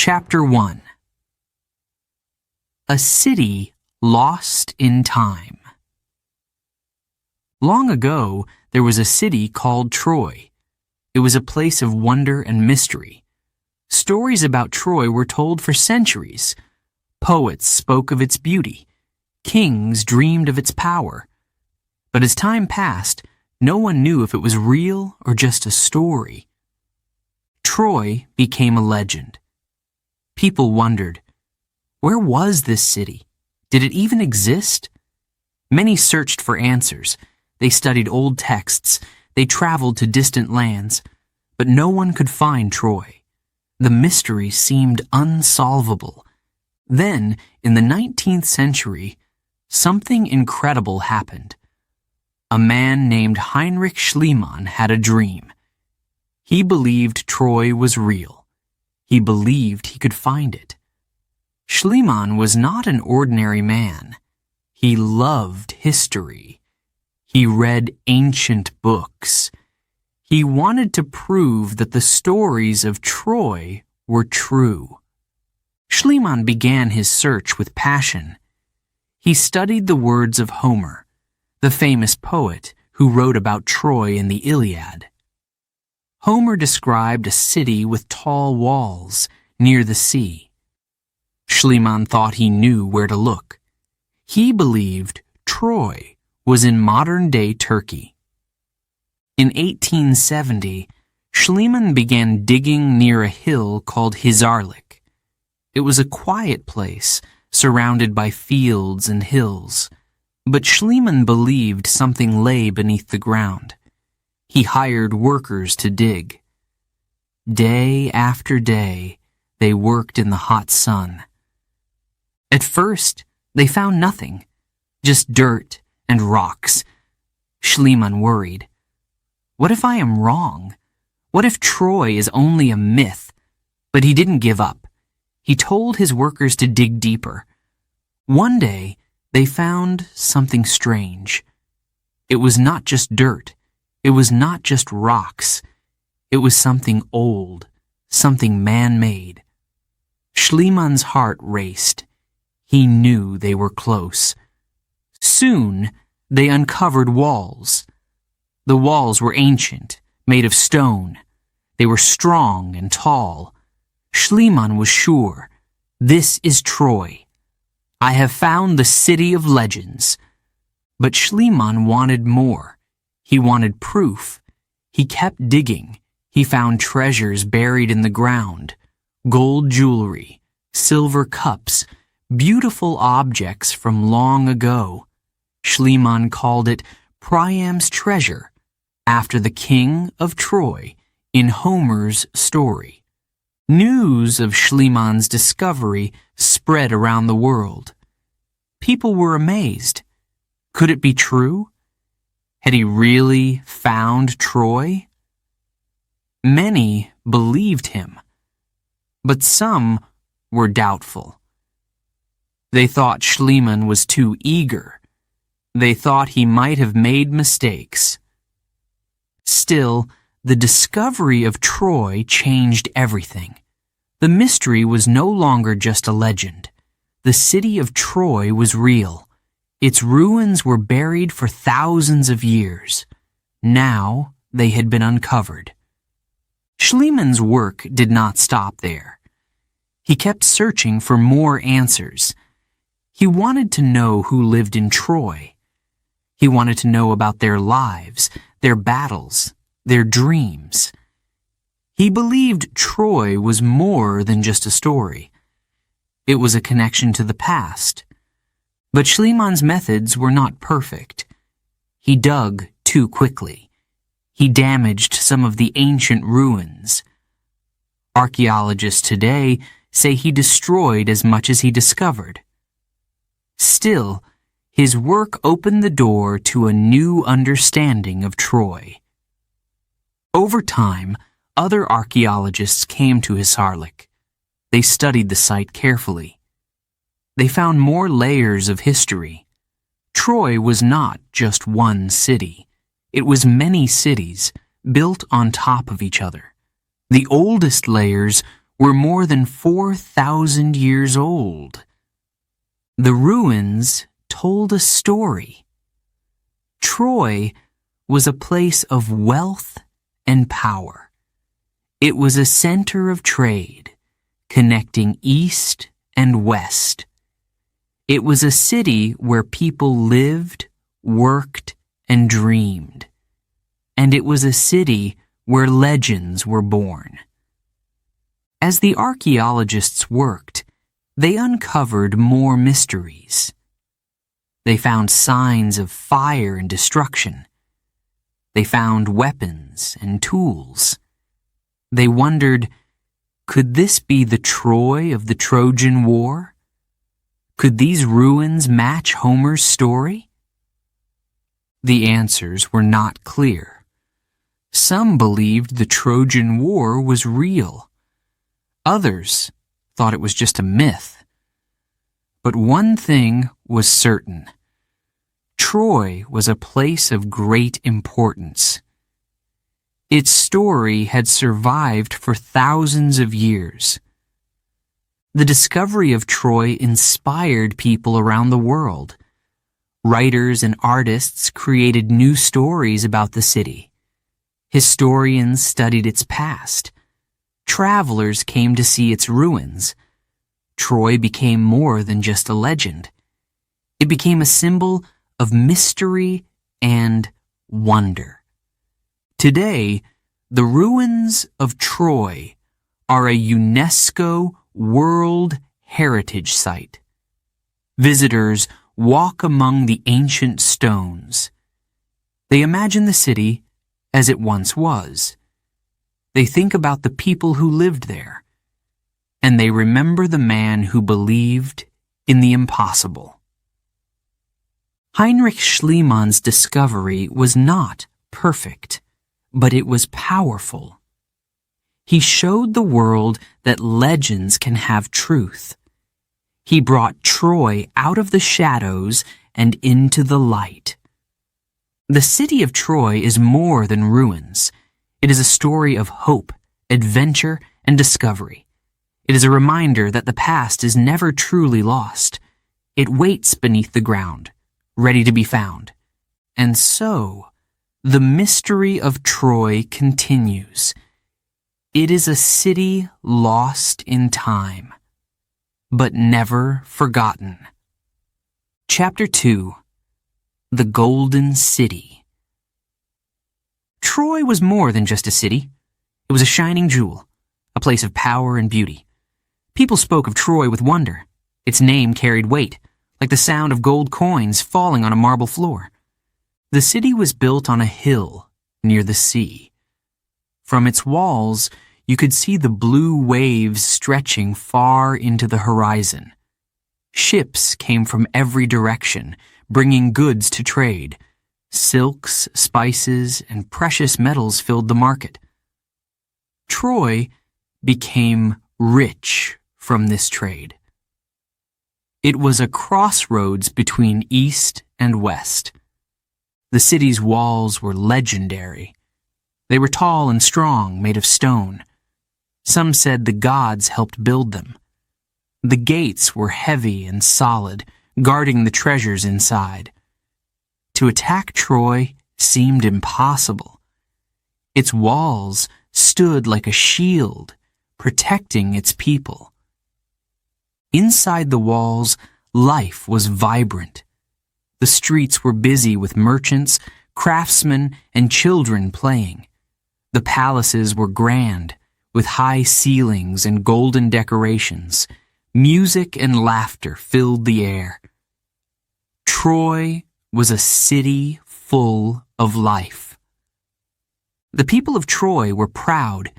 Chapter 1. A City Lost in Time. Long ago, there was a city called Troy. It was a place of wonder and mystery. Stories about Troy were told for centuries. Poets spoke of its beauty. Kings dreamed of its power. But as time passed, no one knew if it was real or just a story. Troy became a legend. People wondered, where was this city? Did it even exist? Many searched for answers. They studied old texts. They traveled to distant lands. But no one could find Troy. The mystery seemed unsolvable. Then, in the 19th century, something incredible happened. A man named Heinrich Schliemann had a dream. He believed Troy was real. He believed he could find it. Schliemann was not an ordinary man. He loved history. He read ancient books. He wanted to prove that the stories of Troy were true. Schliemann began his search with passion. He studied the words of Homer, the famous poet who wrote about Troy in the Iliad. Homer described a city with tall walls near the sea. Schliemann thought he knew where to look. He believed Troy was in modern-day Turkey. In 1870, Schliemann began digging near a hill called Hisarlik. It was a quiet place, surrounded by fields and hills. But Schliemann believed something lay beneath the ground. He hired workers to dig. Day after day, they worked in the hot sun. At first, they found nothing, just dirt and rocks. Schliemann worried. What if I am wrong? What if Troy is only a myth? But he didn't give up. He told his workers to dig deeper. One day, they found something strange. It was not just dirt. It was not just rocks. It was something old, something man-made. Schliemann's heart raced. He knew they were close. Soon, they uncovered walls. The walls were ancient, made of stone. They were strong and tall. Schliemann was sure, this is Troy. I have found the city of legends. But Schliemann wanted more. He wanted proof. He kept digging. He found treasures buried in the ground. Gold jewelry, silver cups, beautiful objects from long ago. Schliemann called it Priam's treasure, after the king of Troy in Homer's story. News of Schliemann's discovery spread around the world. People were amazed. Could it be true? Had he really found Troy? Many believed him, but some were doubtful. They thought Schliemann was too eager. They thought he might have made mistakes. Still, the discovery of Troy changed everything. The mystery was no longer just a legend. The city of Troy was real. Its ruins were buried for thousands of years. Now they had been uncovered. Schliemann's work did not stop there. He kept searching for more answers. He wanted to know who lived in Troy. He wanted to know about their lives, their battles, their dreams. He believed Troy was more than just a story. It was a connection to the past. But Schliemann's methods were not perfect. He dug too quickly. He damaged some of the ancient ruins. Archaeologists today say he destroyed as much as he discovered. Still, his work opened the door to a new understanding of Troy. Over time, other archaeologists came to Hisarlik. They studied the site carefully. They found more layers of history. Troy was not just one city. It was many cities, built on top of each other. The oldest layers were more than 4,000 years old. The ruins told a story. Troy was a place of wealth and power. It was a center of trade, connecting east and west. It was a city where people lived, worked, and dreamed. And it was a city where legends were born. As the archaeologists worked, they uncovered more mysteries. They found signs of fire and destruction. They found weapons and tools. They wondered, could this be the Troy of the Trojan War? Could these ruins match Homer's story? The answers were not clear. Some believed the Trojan War was real. Others thought it was just a myth. But one thing was certain. Troy was a place of great importance. Its story had survived for thousands of years. The discovery of Troy inspired people around the world. Writers and artists created new stories about the city. Historians studied its past. Travelers came to see its ruins. Troy became more than just a legend. It became a symbol of mystery and wonder. Today, the ruins of Troy are a UNESCO World Heritage Site. Visitors walk among the ancient stones. They imagine the city as it once was. They think about the people who lived there, and they remember the man who believed in the impossible. Heinrich Schliemann's discovery was not perfect, but it was powerful. He showed the world that legends can have truth. He brought Troy out of the shadows and into the light. The city of Troy is more than ruins. It is a story of hope, adventure, and discovery. It is a reminder that the past is never truly lost. It waits beneath the ground, ready to be found. And so, the mystery of Troy continues. It is a city lost in time, but never forgotten. Chapter 2. The Golden City. Troy was more than just a city. It was a shining jewel, a place of power and beauty. People spoke of Troy with wonder. Its name carried weight, like the sound of gold coins falling on a marble floor. The city was built on a hill near the sea. From its walls, you could see the blue waves stretching far into the horizon. Ships came from every direction, bringing goods to trade. Silks, spices, and precious metals filled the market. Troy became rich from this trade. It was a crossroads between east and west. The city's walls were legendary. They were tall and strong, made of stone. Some said the gods helped build them. The gates were heavy and solid, guarding the treasures inside. To attack Troy seemed impossible. Its walls stood like a shield, protecting its people. Inside the walls, life was vibrant. The streets were busy with merchants, craftsmen, and children playing. The palaces were grand, with high ceilings and golden decorations. Music and laughter filled the air. Troy was a city full of life. The people of Troy were proud.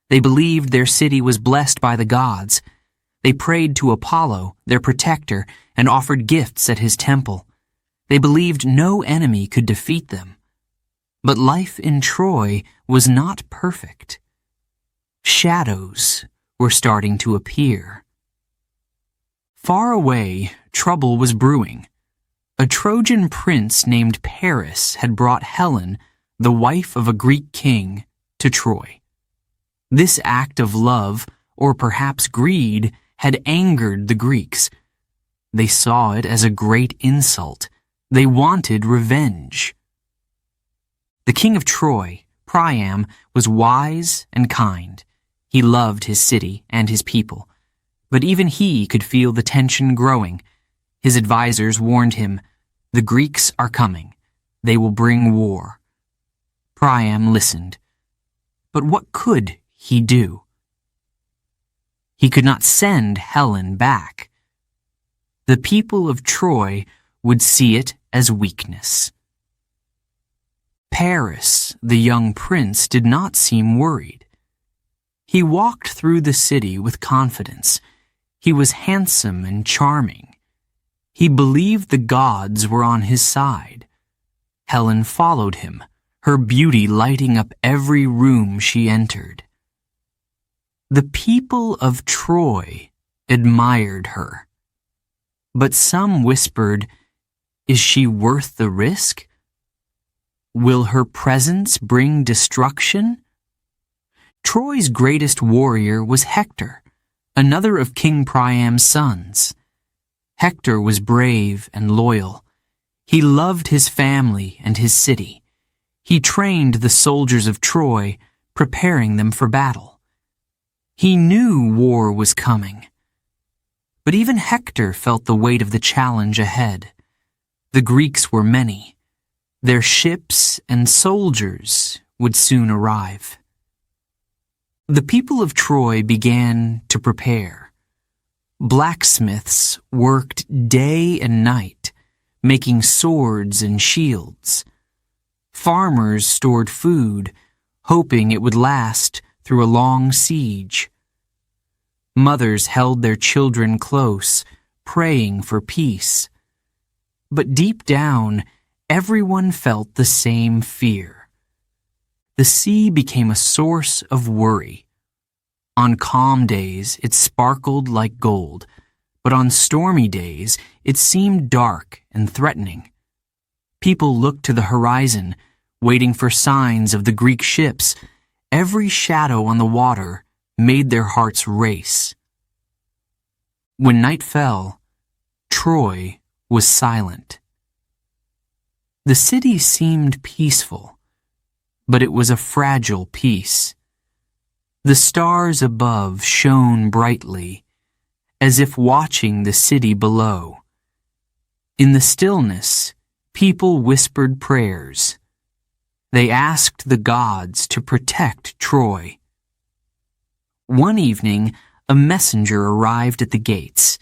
They believed their city was blessed by the gods. They prayed to Apollo, their protector, and offered gifts at his temple. They believed no enemy could defeat them. But life in Troy was not perfect. Shadows were starting to appear. Far away, trouble was brewing. A Trojan prince named Paris had brought Helen, the wife of a Greek king, to Troy. This act of love or perhaps greed, had angered the Greeks. They saw it as a great insult. They wanted revenge. The king of Troy, Priam, was wise and kind. He loved his city and his people. But even he could feel the tension growing. His advisors warned him, "The Greeks are coming. They will bring war." Priam listened. But what could he do? He could not send Helen back. The people of Troy would see it as weakness. Paris, the young prince, did not seem worried. He walked through the city with confidence. He was handsome and charming. He believed the gods were on his side. Helen followed him, her beauty lighting up every room she entered. The people of Troy admired her. But some whispered, "Is she worth the risk? Will her presence bring destruction?" Troy's greatest warrior was Hector, another of King Priam's sons. Hector was brave and loyal. He loved his family and his city. He trained the soldiers of Troy, preparing them for battle. He knew war was coming. But even Hector felt the weight of the challenge ahead. The Greeks were many. Their ships and soldiers would soon arrive. The people of Troy began to prepare. Blacksmiths worked day and night, making swords and shields. Farmers stored food, hoping it would last through a long siege. Mothers held their children close, praying for peace. But deep down, everyone felt the same fear. The sea became a source of worry. On calm days, it sparkled like gold, but on stormy days, it seemed dark and threatening. People looked to the horizon, waiting for signs of the Greek ships. Every shadow on the water made their hearts race. When night fell, Troy was silent. The city seemed peaceful, but it was a fragile peace. The stars above shone brightly, as if watching the city below. In the stillness, people whispered prayers. They asked the gods to protect Troy. One evening, a messenger arrived at the gates.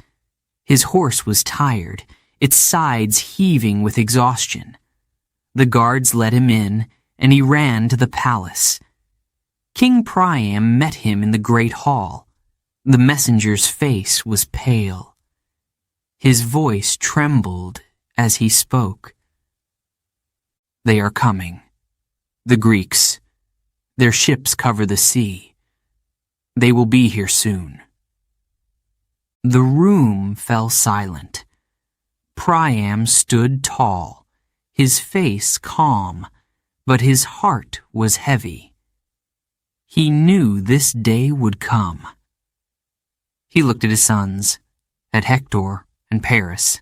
His horse was tired, its sides heaving with exhaustion. The guards let him in, and he ran to the palace. King Priam met him in the great hall. The messenger's face was pale. His voice trembled as he spoke. "They are coming. The Greeks. Their ships cover the sea. They will be here soon." The room fell silent. Priam stood tall, his face calm, but his heart was heavy. He knew this day would come. He looked at his sons, at Hector and Paris.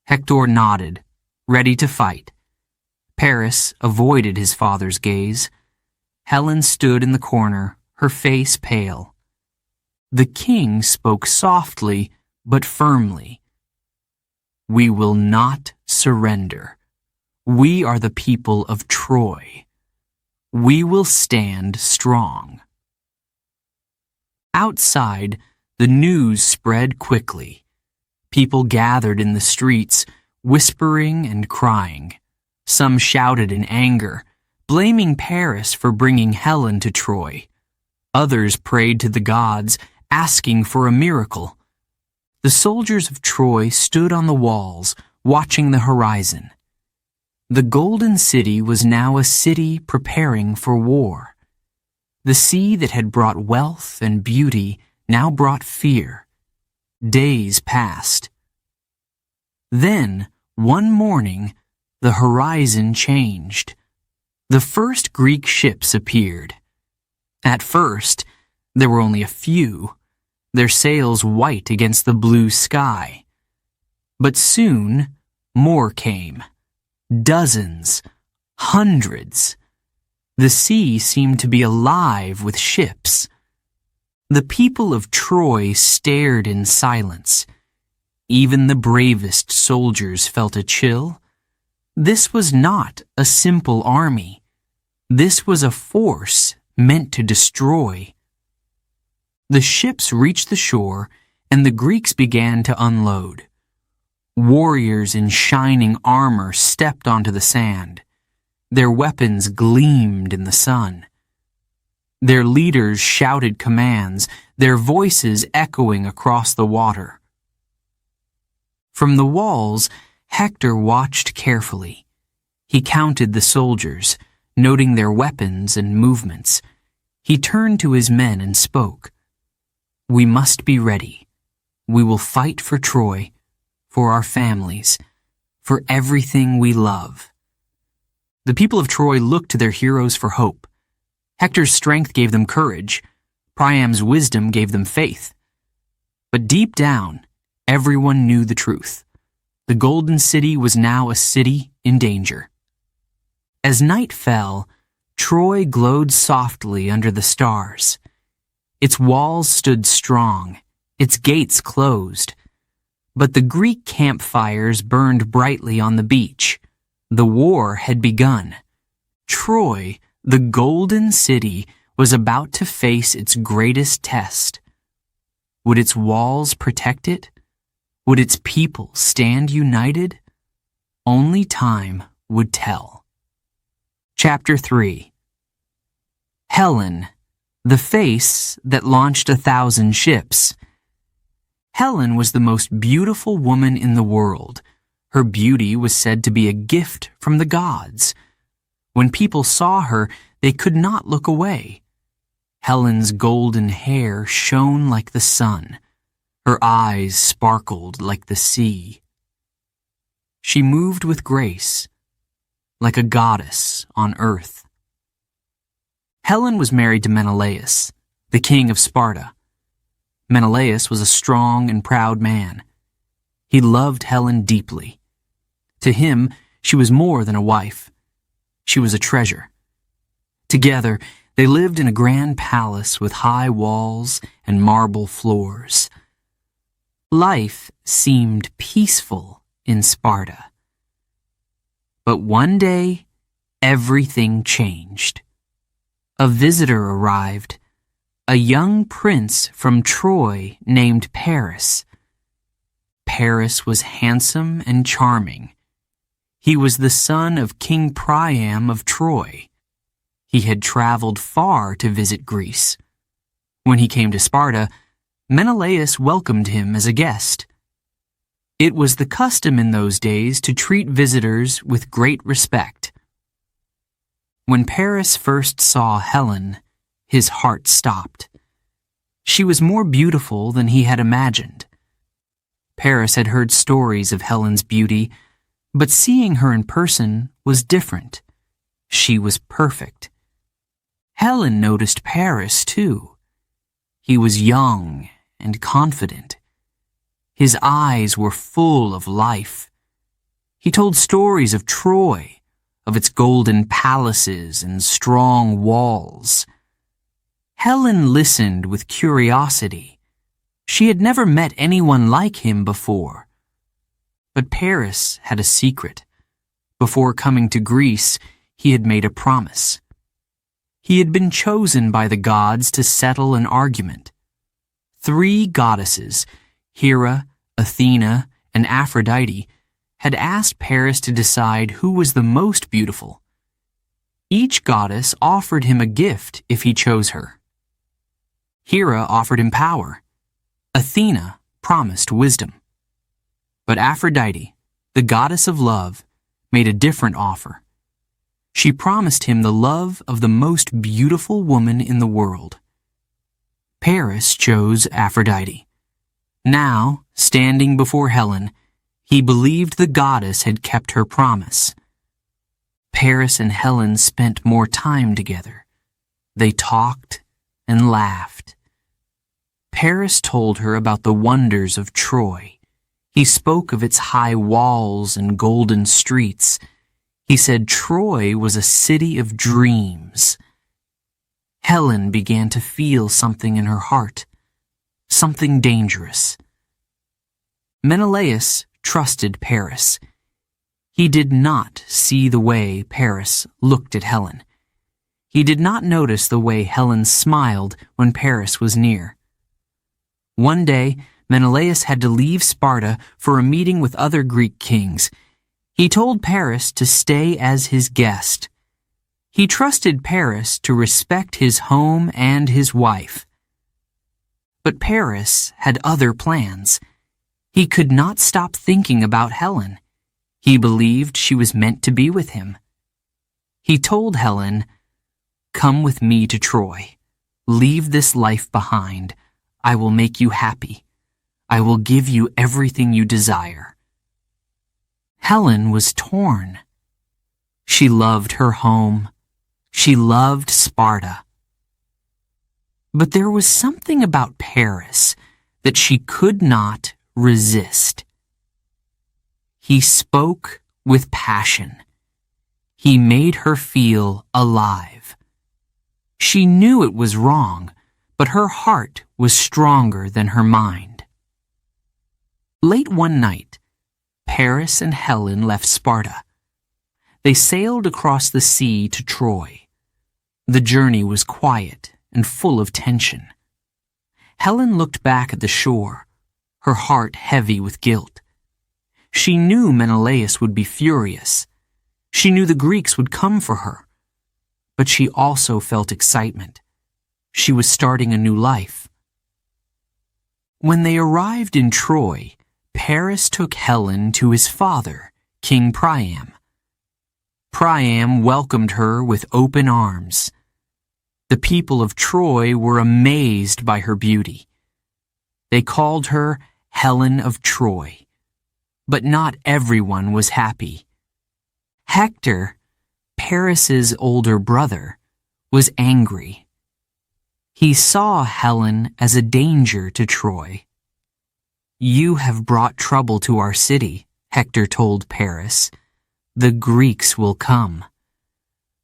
Hector nodded, ready to fight. Paris avoided his father's gaze. Helen stood in the corner, her face pale. The king spoke softly but firmly. "We will not surrender. We are the people of Troy. We will stand strong." Outside, the news spread quickly. People gathered in the streets, whispering and crying. Some shouted in anger, blaming Paris for bringing Helen to Troy. Others prayed to the gods, asking for a miracle. The soldiers of Troy stood on the walls, watching the horizon. The Golden City was now a city preparing for war. The sea that had brought wealth and beauty now brought fear. Days passed. Then, one morning, the horizon changed. The first Greek ships appeared. At first, There were only a few, their sails white against the blue sky. But soon, more came. Dozens, hundreds. The sea seemed to be alive with ships. The people of Troy stared in silence. Even the bravest soldiers felt a chill. This was not a simple army. This was a force meant to destroy. The ships reached the shore, and the Greeks began to unload. Warriors in shining armor stepped onto the sand. Their weapons gleamed in the sun. Their leaders shouted commands, their voices echoing across the water. From the walls, Hector watched carefully. He counted the soldiers, noting their weapons and movements. He turned to his men and spoke. "We must be ready. We will fight for Troy, for our families, for everything we love." The people of Troy looked to their heroes for hope. Hector's strength gave them courage. Priam's wisdom gave them faith. But deep down, everyone knew the truth. The Golden City was now a city in danger. As night fell, Troy glowed softly under the stars. Its walls stood strong, its gates closed. But the Greek campfires burned brightly on the beach. The war had begun. Troy, the Golden City, was about to face its greatest test. Would its walls protect it? Would its people stand united? Only time would tell. Chapter 3. Helen, the face that launched 1,000 ships. Helen was the most beautiful woman in the world. Her beauty was said to be a gift from the gods. When people saw her, they could not look away. Helen's golden hair shone like the sun. Her eyes sparkled like the sea. She moved with grace, like a goddess on earth. Helen was married to Menelaus, the king of Sparta. Menelaus was a strong and proud man. He loved Helen deeply. To him, she was more than a wife. She was a treasure. Together, they lived in a grand palace with high walls and marble floors. Life seemed peaceful in Sparta. But one day, everything changed. A visitor arrived, a young prince from Troy named Paris. Paris was handsome and charming. He was the son of King Priam of Troy. He had traveled far to visit Greece. When he came to Sparta, Menelaus welcomed him as a guest. It was the custom in those days to treat visitors with great respect. When Paris first saw Helen, his heart stopped. She was more beautiful than he had imagined. Paris had heard stories of Helen's beauty, but seeing her in person was different. She was perfect. Helen noticed Paris, too. He was young and confident. His eyes were full of life. He told stories of Troy, of its golden palaces and strong walls. Helen listened with curiosity. She had never met anyone like him before. But Paris had a secret. Before coming to Greece, he had made a promise. He had been chosen by the gods to settle an argument. 3 goddesses, Hera, Athena, and Aphrodite, had asked Paris to decide who was the most beautiful. Each goddess offered him a gift if he chose her. Hera offered him power. Athena promised wisdom. But Aphrodite, the goddess of love, made a different offer. She promised him the love of the most beautiful woman in the world. Paris chose Aphrodite. Now, standing before Helen, he believed the goddess had kept her promise. Paris and Helen spent more time together. They talked and laughed. Paris told her about the wonders of Troy. He spoke of its high walls and golden streets. He said Troy was a city of dreams. Helen began to feel something in her heart, something dangerous. Menelaus trusted Paris. He did not see the way Paris looked at Helen. He did not notice the way Helen smiled when Paris was near. One day, Menelaus had to leave Sparta for a meeting with other Greek kings. He told Paris to stay as his guest. He trusted Paris to respect his home and his wife. But Paris had other plans. He could not stop thinking about Helen. He believed she was meant to be with him. He told Helen, "Come with me to Troy. Leave this life behind. I will make you happy. I will give you everything you desire." Helen was torn. She loved her home. She loved Sparta. But there was something about Paris that she could not resist. He spoke with passion. He made her feel alive. She knew it was wrong, but her heart was stronger than her mind. Late one night, Paris and Helen left Sparta. They sailed across the sea to Troy. The journey was quiet and full of tension. Helen looked back at the shore, her heart heavy with guilt. She knew Menelaus would be furious. She knew the Greeks would come for her. But she also felt excitement. She was starting a new life. When they arrived in Troy, Paris took Helen to his father, King Priam. Priam welcomed her with open arms. The people of Troy were amazed by her beauty. They called her Helen of Troy. But not everyone was happy. Hector, Paris's older brother, was angry. He saw Helen as a danger to Troy. "You have brought trouble to our city," Hector told Paris. "The Greeks will come.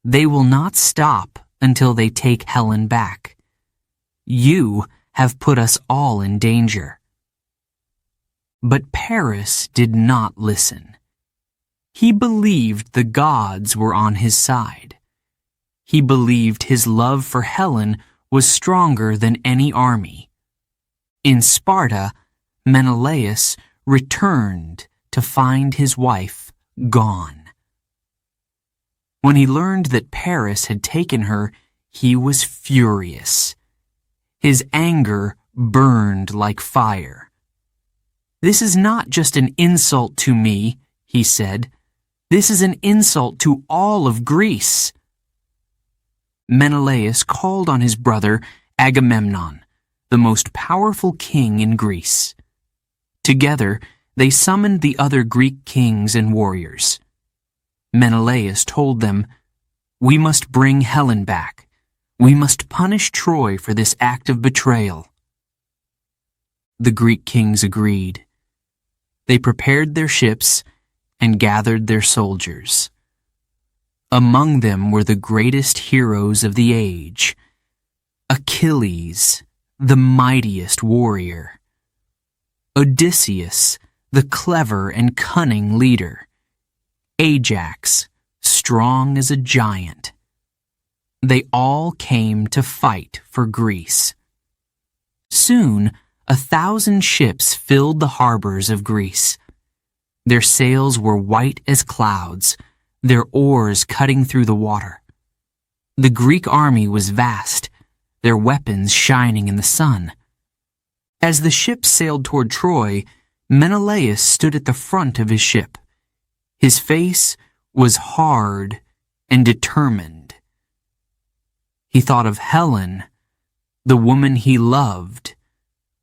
They will not stop until they take Helen back. You have put us all in danger." But Paris did not listen. He believed the gods were on his side. He believed his love for Helen was stronger than any army. In Sparta, Menelaus returned to find his wife gone. When he learned that Paris had taken her, he was furious. His anger burned like fire. "This is not just an insult to me," he said. "This is an insult to all of Greece." Menelaus called on his brother Agamemnon, the most powerful king in Greece. Together, they summoned the other Greek kings and warriors. Menelaus told them, "We must bring Helen back. We must punish Troy for this act of betrayal." The Greek kings agreed. They prepared their ships and gathered their soldiers. Among them were the greatest heroes of the age. Achilles, the mightiest warrior. Odysseus, the clever and cunning leader. Ajax, strong as a giant. They all came to fight for Greece. Soon, 1,000 ships filled the harbors of Greece. Their sails were white as clouds, their oars cutting through the water. The Greek army was vast, their weapons shining in the sun. As the ships sailed toward Troy, Menelaus stood at the front of his ship. His face was hard and determined. He thought of Helen, the woman he loved,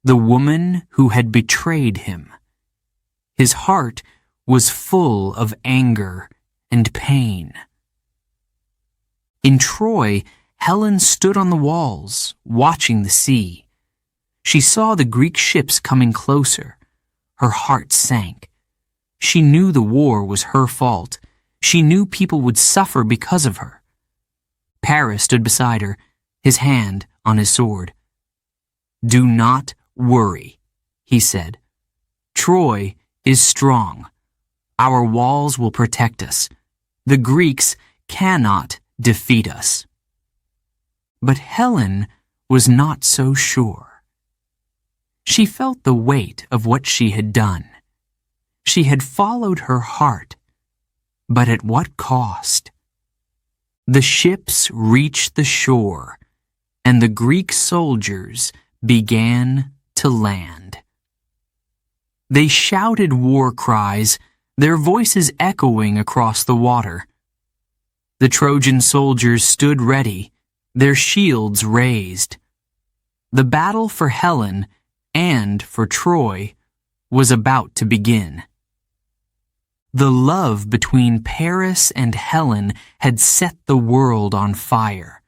the woman who had betrayed him. His heart was full of anger and pain. In Troy, Helen stood on the walls, watching the sea. She saw the Greek ships coming closer. Her heart sank. She knew the war was her fault. She knew people would suffer because of her. Paris stood beside her, his hand on his sword. "Do not worry," he said. "Troy is strong. Our walls will protect us. The Greeks cannot defeat us." But Helen was not so sure. She felt the weight of what she had done. She had followed her heart, but at what cost? The ships reached the shore, and the Greek soldiers began to land. They shouted war cries, their voices echoing across the water. The Trojan soldiers stood ready, their shields raised. The battle for Helen and for Troy was about to begin. The love between Paris and Helen had set the world on fire.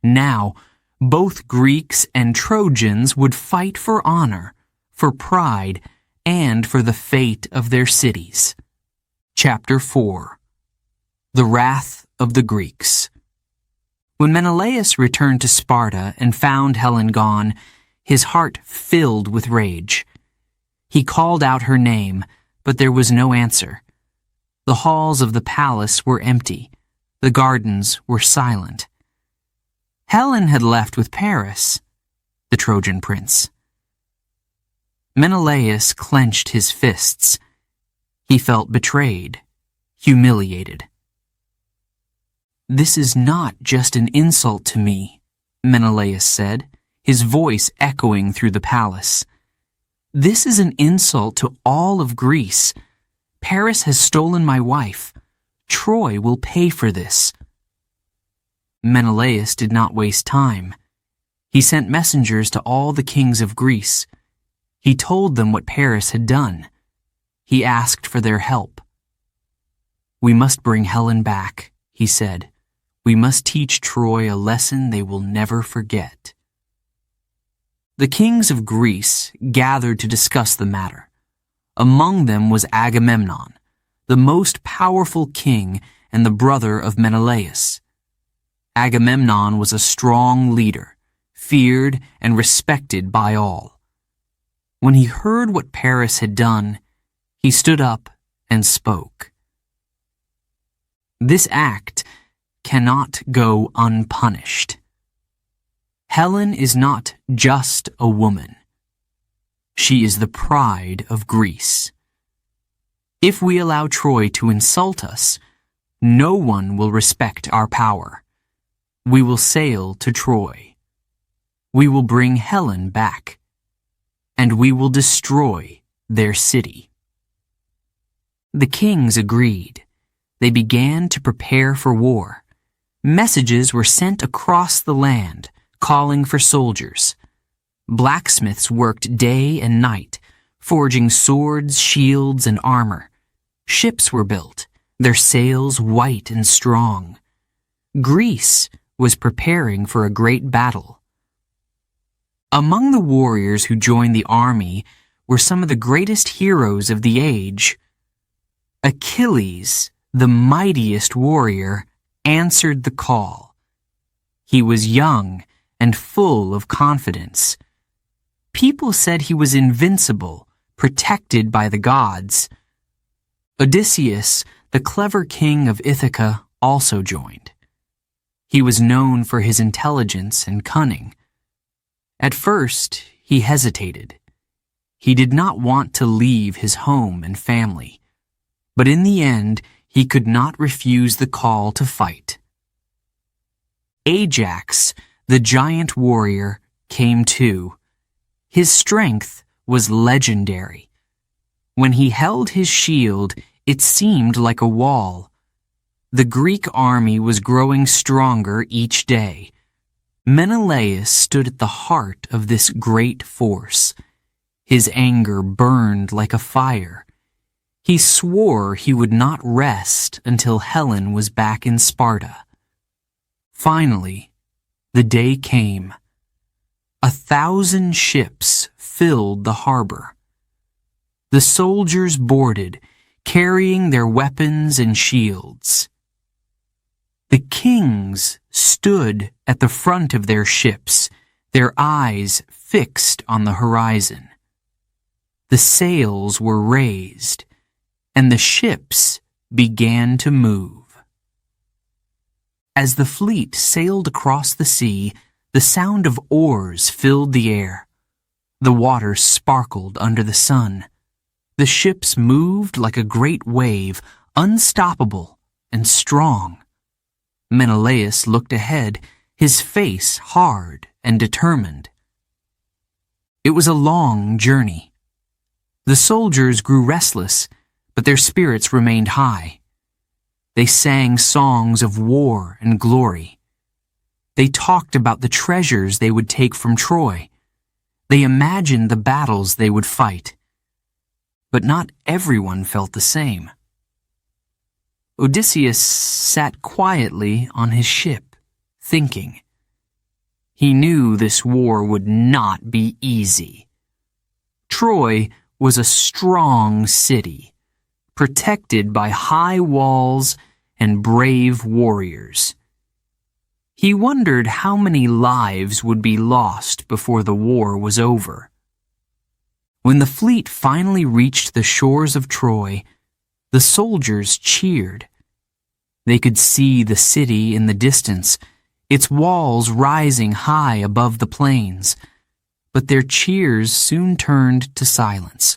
Now, both Greeks and Trojans would fight for honor, for pride, and for the fate of their cities. Chapter 4. The Wrath of the Greeks. When Menelaus returned to Sparta and found Helen gone, his heart filled with rage. He called out her name, but there was no answer. The halls of the palace were empty. The gardens were silent. Helen had left with Paris, the Trojan prince. Menelaus clenched his fists. He felt betrayed, humiliated. "This is not just an insult to me," Menelaus said, his voice echoing through the palace. "This is an insult to all of Greece. Paris has stolen my wife. Troy will pay for this." Menelaus did not waste time. He sent messengers to all the kings of Greece. He told them what Paris had done. He asked for their help. "We must bring Helen back," he said. "We must teach Troy a lesson they will never forget." The kings of Greece gathered to discuss the matter. Among them was Agamemnon, the most powerful king and the brother of Menelaus. Agamemnon was a strong leader, feared and respected by all. When he heard what Paris had done, he stood up and spoke. "This act cannot go unpunished. Helen is not just a woman. She is the pride of Greece. If we allow Troy to insult us, no one will respect our power. We will sail to Troy. We will bring Helen back, and we will destroy their city." The kings agreed. They began to prepare for war. Messages were sent across the land, calling for soldiers. Blacksmiths worked day and night, forging swords, shields, and armor. Ships were built, their sails white and strong. Greece was preparing for a great battle. Among the warriors who joined the army were some of the greatest heroes of the age. Achilles, the mightiest warrior, answered the call. He was young and full of confidence. People said he was invincible, protected by the gods. Odysseus, the clever king of Ithaca, also joined. He was known for his intelligence and cunning. At first, he hesitated. He did not want to leave his home and family, but in the end, he could not refuse the call to fight. Ajax, the giant warrior, came too. His strength was legendary. When he held his shield, it seemed like a wall. The Greek army was growing stronger each day. Menelaus stood at the heart of this great force. His anger burned like a fire. He swore he would not rest until Helen was back in Sparta. Finally, the day came. 1,000 ships filled the harbor. The soldiers boarded, carrying their weapons and shields. The kings stood at the front of their ships, their eyes fixed on the horizon. The sails were raised, and the ships began to move. As the fleet sailed across the sea, the sound of oars filled the air. The water sparkled under the sun. The ships moved like a great wave, unstoppable and strong. Menelaus looked ahead, his face hard and determined. It was a long journey. The soldiers grew restless, but their spirits remained high. They sang songs of war and glory. They talked about the treasures they would take from Troy. They imagined the battles they would fight. But not everyone felt the same. Odysseus sat quietly on his ship, thinking. He knew this war would not be easy. Troy was a strong city, protected by high walls and brave warriors. He wondered how many lives would be lost before the war was over. When the fleet finally reached the shores of Troy, the soldiers cheered. They could see the city in the distance, its walls rising high above the plains, but their cheers soon turned to silence.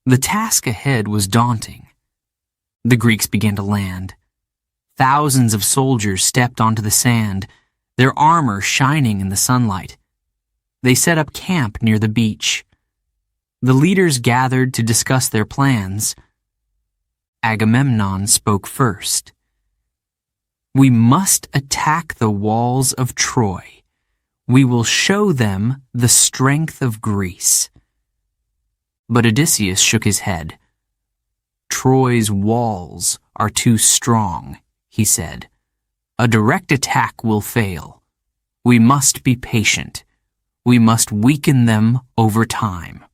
The task ahead was daunting. The Greeks began to land. Thousands of soldiers stepped onto the sand, their armor shining in the sunlight. They set up camp near the beach. The leaders gathered to discuss their plans. Agamemnon spoke first. "We must attack the walls of Troy. We will show them the strength of Greece." But Odysseus shook his head. "Troy's walls are too strong," he said. "A direct attack will fail. We must be patient. We must weaken them over time."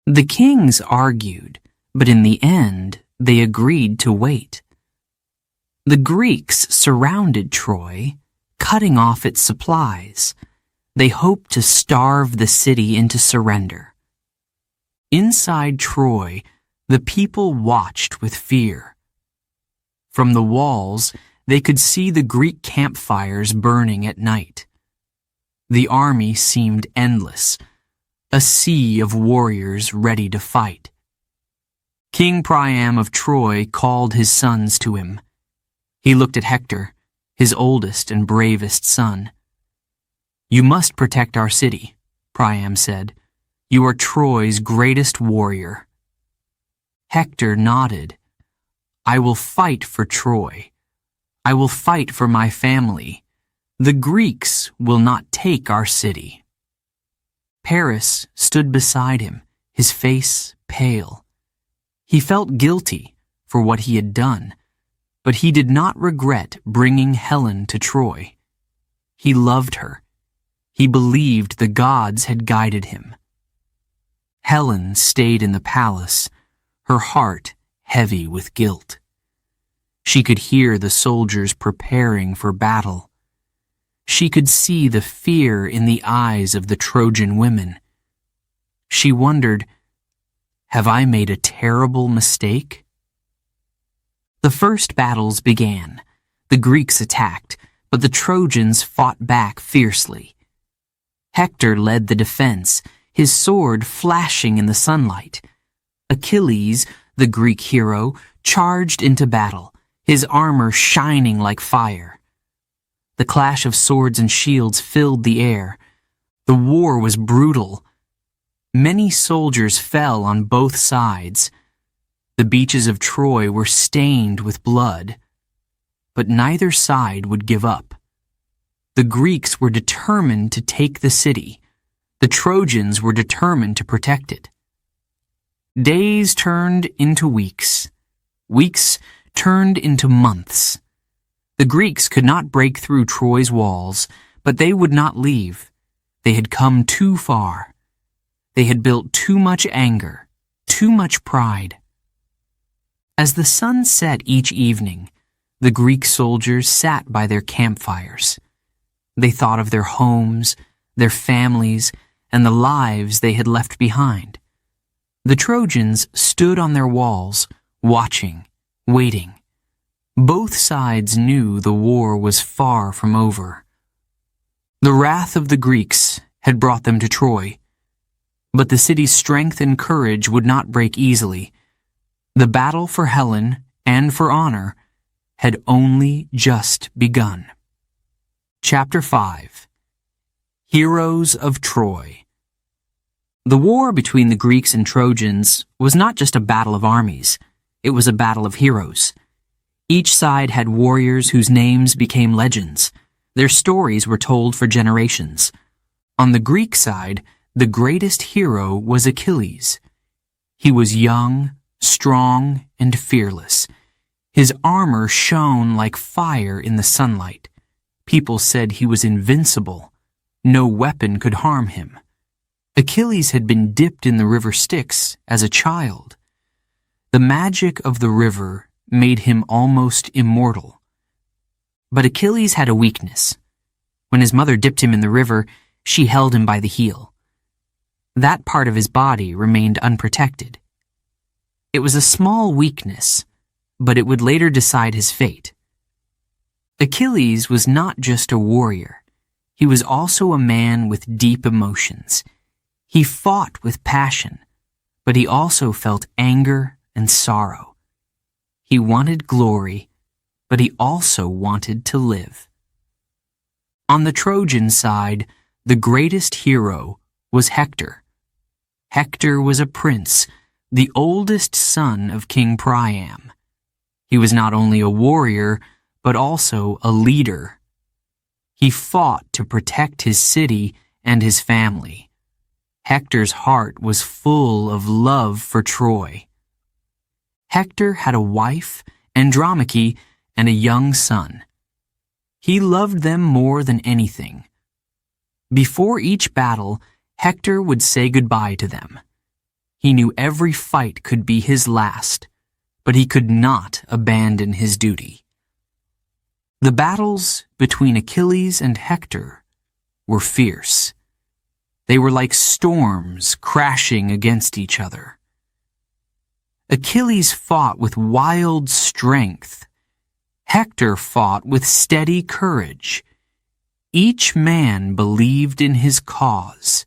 The kings argued, but in the end, they agreed to wait. The Greeks surrounded Troy, cutting off its supplies. They hoped to starve the city into surrender. Inside Troy, the people watched with fear. From the walls, they could see the Greek campfires burning at night. The army seemed endless, a sea of warriors ready to fight. King Priam of Troy called his sons to him. He looked at Hector, his oldest and bravest son. "You must protect our city," Priam said. "You are Troy's greatest warrior." Hector nodded. "I will fight for Troy. I will fight for my family. The Greeks will not take our city." Paris stood beside him, his face pale. He felt guilty for what he had done, but he did not regret bringing Helen to Troy. He loved her. He believed the gods had guided him. Helen stayed in the palace, her heart heavy with guilt. She could hear the soldiers preparing for battle. She could see the fear in the eyes of the Trojan women. She wondered, have I made a terrible mistake? The first battles began. The Greeks attacked, but the Trojans fought back fiercely. Hector led the defense, his sword flashing in the sunlight. Achilles, the Greek hero, charged into battle, his armor shining like fire. The clash of swords and shields filled the air. The war was brutal. Many soldiers fell on both sides. The beaches of Troy were stained with blood. But neither side would give up. The Greeks were determined to take the city. The Trojans were determined to protect it. Days turned into weeks. Weeks turned into months. The Greeks could not break through Troy's walls, but they would not leave. They had come too far. They had built too much anger, too much pride. As the sun set each evening, the Greek soldiers sat by their campfires. They thought of their homes, their families, and the lives they had left behind. The Trojans stood on their walls, watching, waiting. Both sides knew the war was far from over. The wrath of the Greeks had brought them to Troy, but the city's strength and courage would not break easily. The battle for Helen and for honor had only just begun. Chapter 5. Heroes of Troy. The war between the Greeks and Trojans was not just a battle of armies, it was a battle of heroes. Each side had warriors whose names became legends. Their stories were told for generations. On the Greek side, the greatest hero was Achilles. He was young, strong, and fearless. His armor shone like fire in the sunlight. People said he was invincible. No weapon could harm him. Achilles had been dipped in the river Styx as a child. The magic of the river made him almost immortal. But Achilles had a weakness. When his mother dipped him in the river, she held him by the heel. That part of his body remained unprotected. It was a small weakness, but it would later decide his fate. Achilles was not just a warrior. He was also a man with deep emotions. He fought with passion, but he also felt anger and sorrow. He wanted glory, but he also wanted to live. On the Trojan side, the greatest hero was Hector. Hector was a prince, the oldest son of King Priam. He was not only a warrior, but also a leader. He fought to protect his city and his family. Hector's heart was full of love for Troy. Hector had a wife, Andromache, and a young son. He loved them more than anything. Before each battle, Hector would say goodbye to them. He knew every fight could be his last, but he could not abandon his duty. The battles between Achilles and Hector were fierce. They were like storms crashing against each other. Achilles fought with wild strength. Hector fought with steady courage. Each man believed in his cause.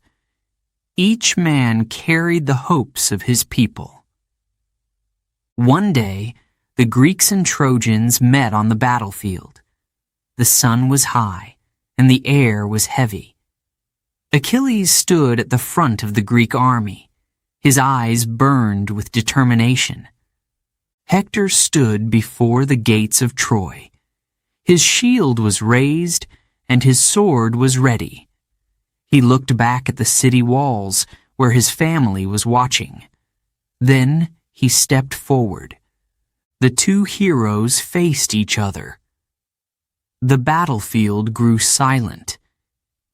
Each man carried the hopes of his people. One day, the Greeks and Trojans met on the battlefield. The sun was high, and the air was heavy. Achilles stood at the front of the Greek army. His eyes burned with determination. Hector stood before the gates of Troy. His shield was raised, and his sword was ready. He looked back at the city walls, where his family was watching. Then he stepped forward. The two heroes faced each other. The battlefield grew silent.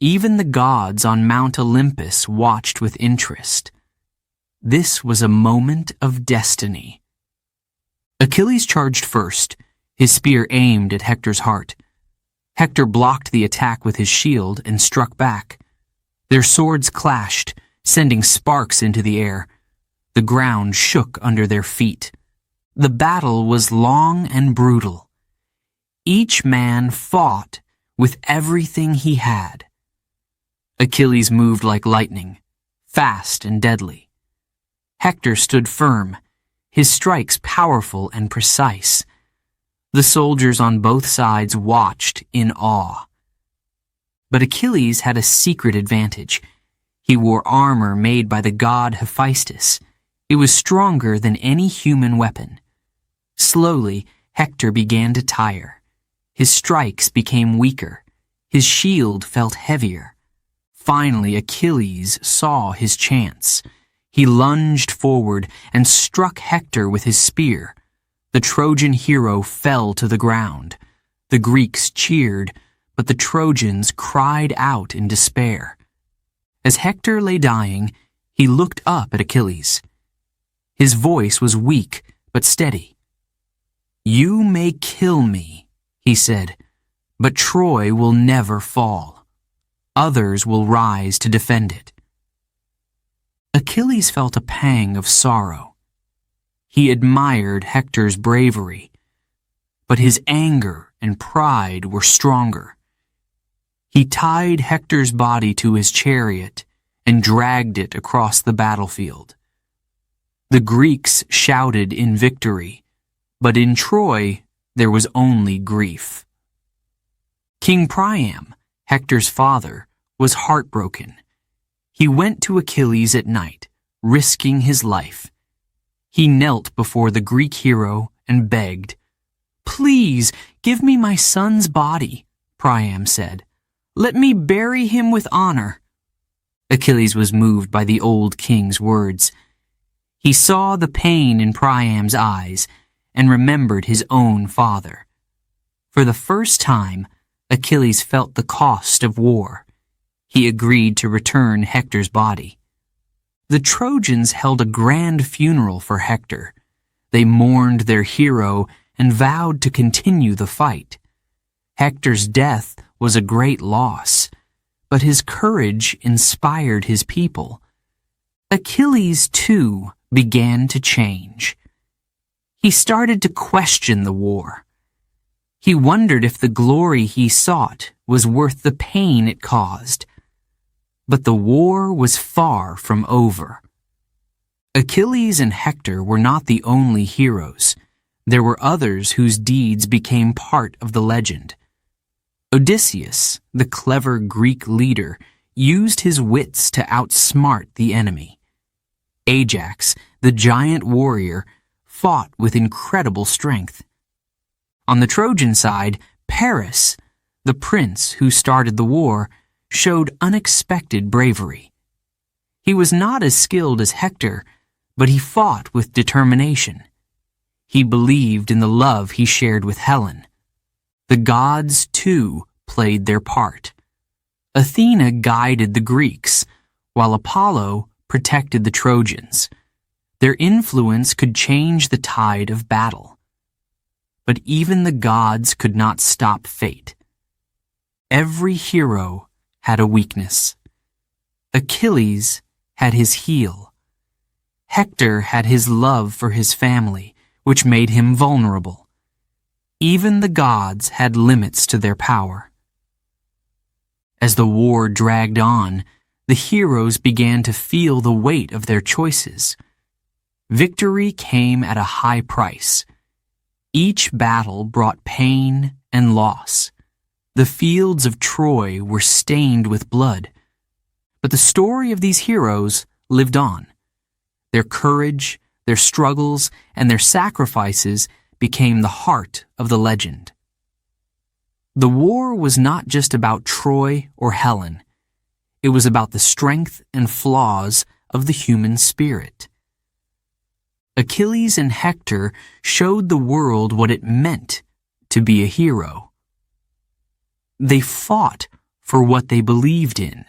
Even the gods on Mount Olympus watched with interest. This was a moment of destiny. Achilles charged first, his spear aimed at Hector's heart. Hector blocked the attack with his shield and struck back. Their swords clashed, sending sparks into the air. The ground shook under their feet. The battle was long and brutal. Each man fought with everything he had. Achilles moved like lightning, fast and deadly. Hector stood firm, his strikes powerful and precise. The soldiers on both sides watched in awe. But Achilles had a secret advantage. He wore armor made by the god Hephaestus. It was stronger than any human weapon. Slowly, Hector began to tire. His strikes became weaker. His shield felt heavier. Finally, Achilles saw his chance. He lunged forward and struck Hector with his spear. The Trojan hero fell to the ground. The Greeks cheered, but the Trojans cried out in despair. As Hector lay dying, he looked up at Achilles. His voice was weak but steady. "You may kill me," he said, "but Troy will never fall. Others will rise to defend it." Achilles felt a pang of sorrow. He admired Hector's bravery, but his anger and pride were stronger. He tied Hector's body to his chariot and dragged it across the battlefield. The Greeks shouted in victory, but in Troy there was only grief. King Priam, Hector's father, was heartbroken. He went to Achilles at night, risking his life. He knelt before the Greek hero and begged. "Please, give me my son's body," Priam said. "Let me bury him with honor." Achilles was moved by the old king's words. He saw the pain in Priam's eyes and remembered his own father. For the first time, Achilles felt the cost of war. He agreed to return Hector's body. The Trojans held a grand funeral for Hector. They mourned their hero and vowed to continue the fight. Hector's death was a great loss, but his courage inspired his people. Achilles, too, began to change. He started to question the war. He wondered if the glory he sought was worth the pain it caused. But the war was far from over. Achilles and Hector were not the only heroes. There were others whose deeds became part of the legend. Odysseus, the clever Greek leader, used his wits to outsmart the enemy. Ajax, the giant warrior, fought with incredible strength. On the Trojan side, Paris, the prince who started the war, showed unexpected bravery. He was not as skilled as Hector, but he fought with determination. He believed in the love he shared with Helen. The gods, too, played their part. Athena guided the Greeks, while Apollo protected the Trojans. Their influence could change the tide of battle. But even the gods could not stop fate. Every hero had a weakness. Achilles had his heel. Hector had his love for his family, which made him vulnerable. Even the gods had limits to their power. As the war dragged on, the heroes began to feel the weight of their choices. Victory came at a high price. Each battle brought pain and loss. The fields of Troy were stained with blood. But the story of these heroes lived on. Their courage, their struggles, and their sacrifices became the heart of the legend. The war was not just about Troy or Helen. It was about the strength and flaws of the human spirit. Achilles and Hector showed the world what it meant to be a hero. They fought for what they believed in,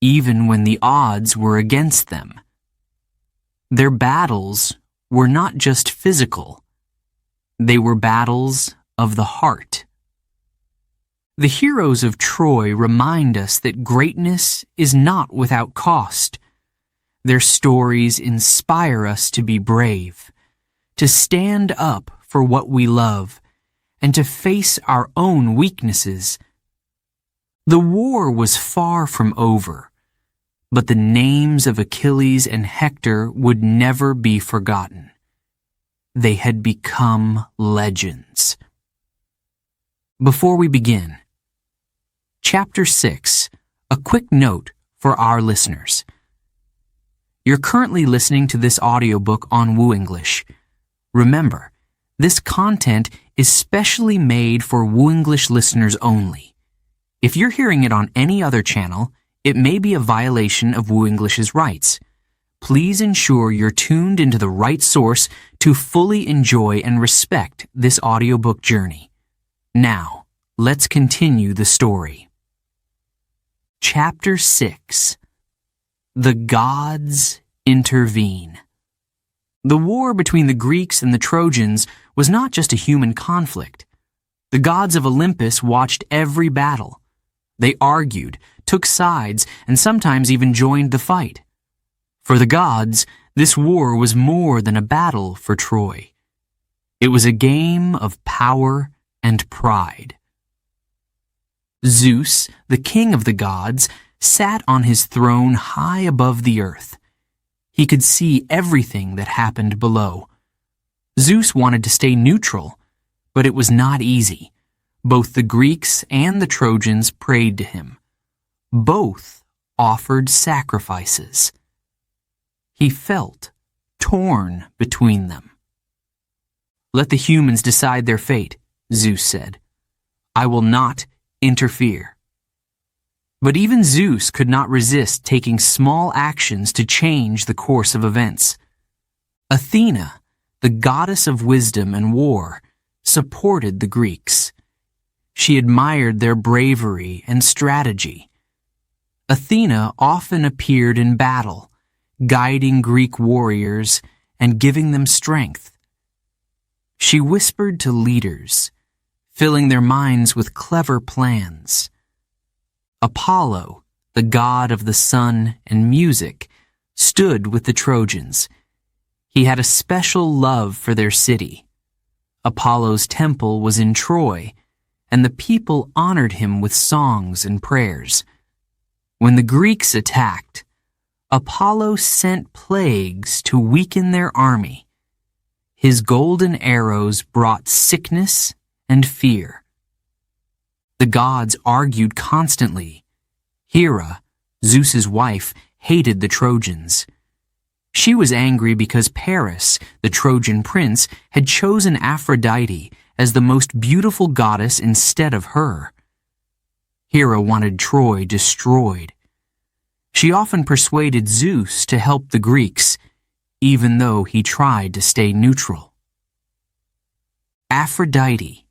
even when the odds were against them. Their battles were not just physical. They were battles of the heart. The heroes of Troy remind us that greatness is not without cost. Their stories inspire us to be brave, to stand up for what we love, and to face our own weaknesses. The war was far from over, but the names of Achilles and Hector would never be forgotten. They had become legends. Before we begin, Chapter 6, a quick note for our listeners. You're currently listening to this audiobook on WooEnglish. Remember, this content is specially made for WooEnglish listeners only. If you're hearing it on any other channel, it may be a violation of WooEnglish's rights. Please ensure you're tuned into the right source to fully enjoy and respect this audiobook journey. Now, let's continue the story. Chapter 6, The gods intervene. The war between the Greeks and the Trojans was not just a human conflict. The gods of Olympus watched every battle. They argued, took sides, and sometimes even joined the fight. For the gods, this war was more than a battle for Troy. It was a game of power and pride. Zeus, the king of the gods, sat on his throne high above the earth. He could see everything that happened below. Zeus wanted to stay neutral, but it was not easy. Both the Greeks and the Trojans prayed to him. Both offered sacrifices. He felt torn between them. "Let the humans decide their fate," Zeus said. "I will not interfere." But even Zeus could not resist taking small actions to change the course of events. Athena, the goddess of wisdom and war, supported the Greeks. She admired their bravery and strategy. Athena often appeared in battle, guiding Greek warriors and giving them strength. She whispered to leaders, filling their minds with clever plans. Apollo, the god of the sun and music, stood with the Trojans. He had a special love for their city. Apollo's temple was in Troy, and the people honored him with songs and prayers. When the Greeks attacked, Apollo sent plagues to weaken their army. His golden arrows brought sickness and fear. The gods argued constantly. Hera, Zeus's wife, hated the Trojans. She was angry because Paris, the Trojan prince, had chosen Aphrodite as the most beautiful goddess instead of her. Hera wanted Troy destroyed. She often persuaded Zeus to help the Greeks, even though he tried to stay neutral. Aphrodite,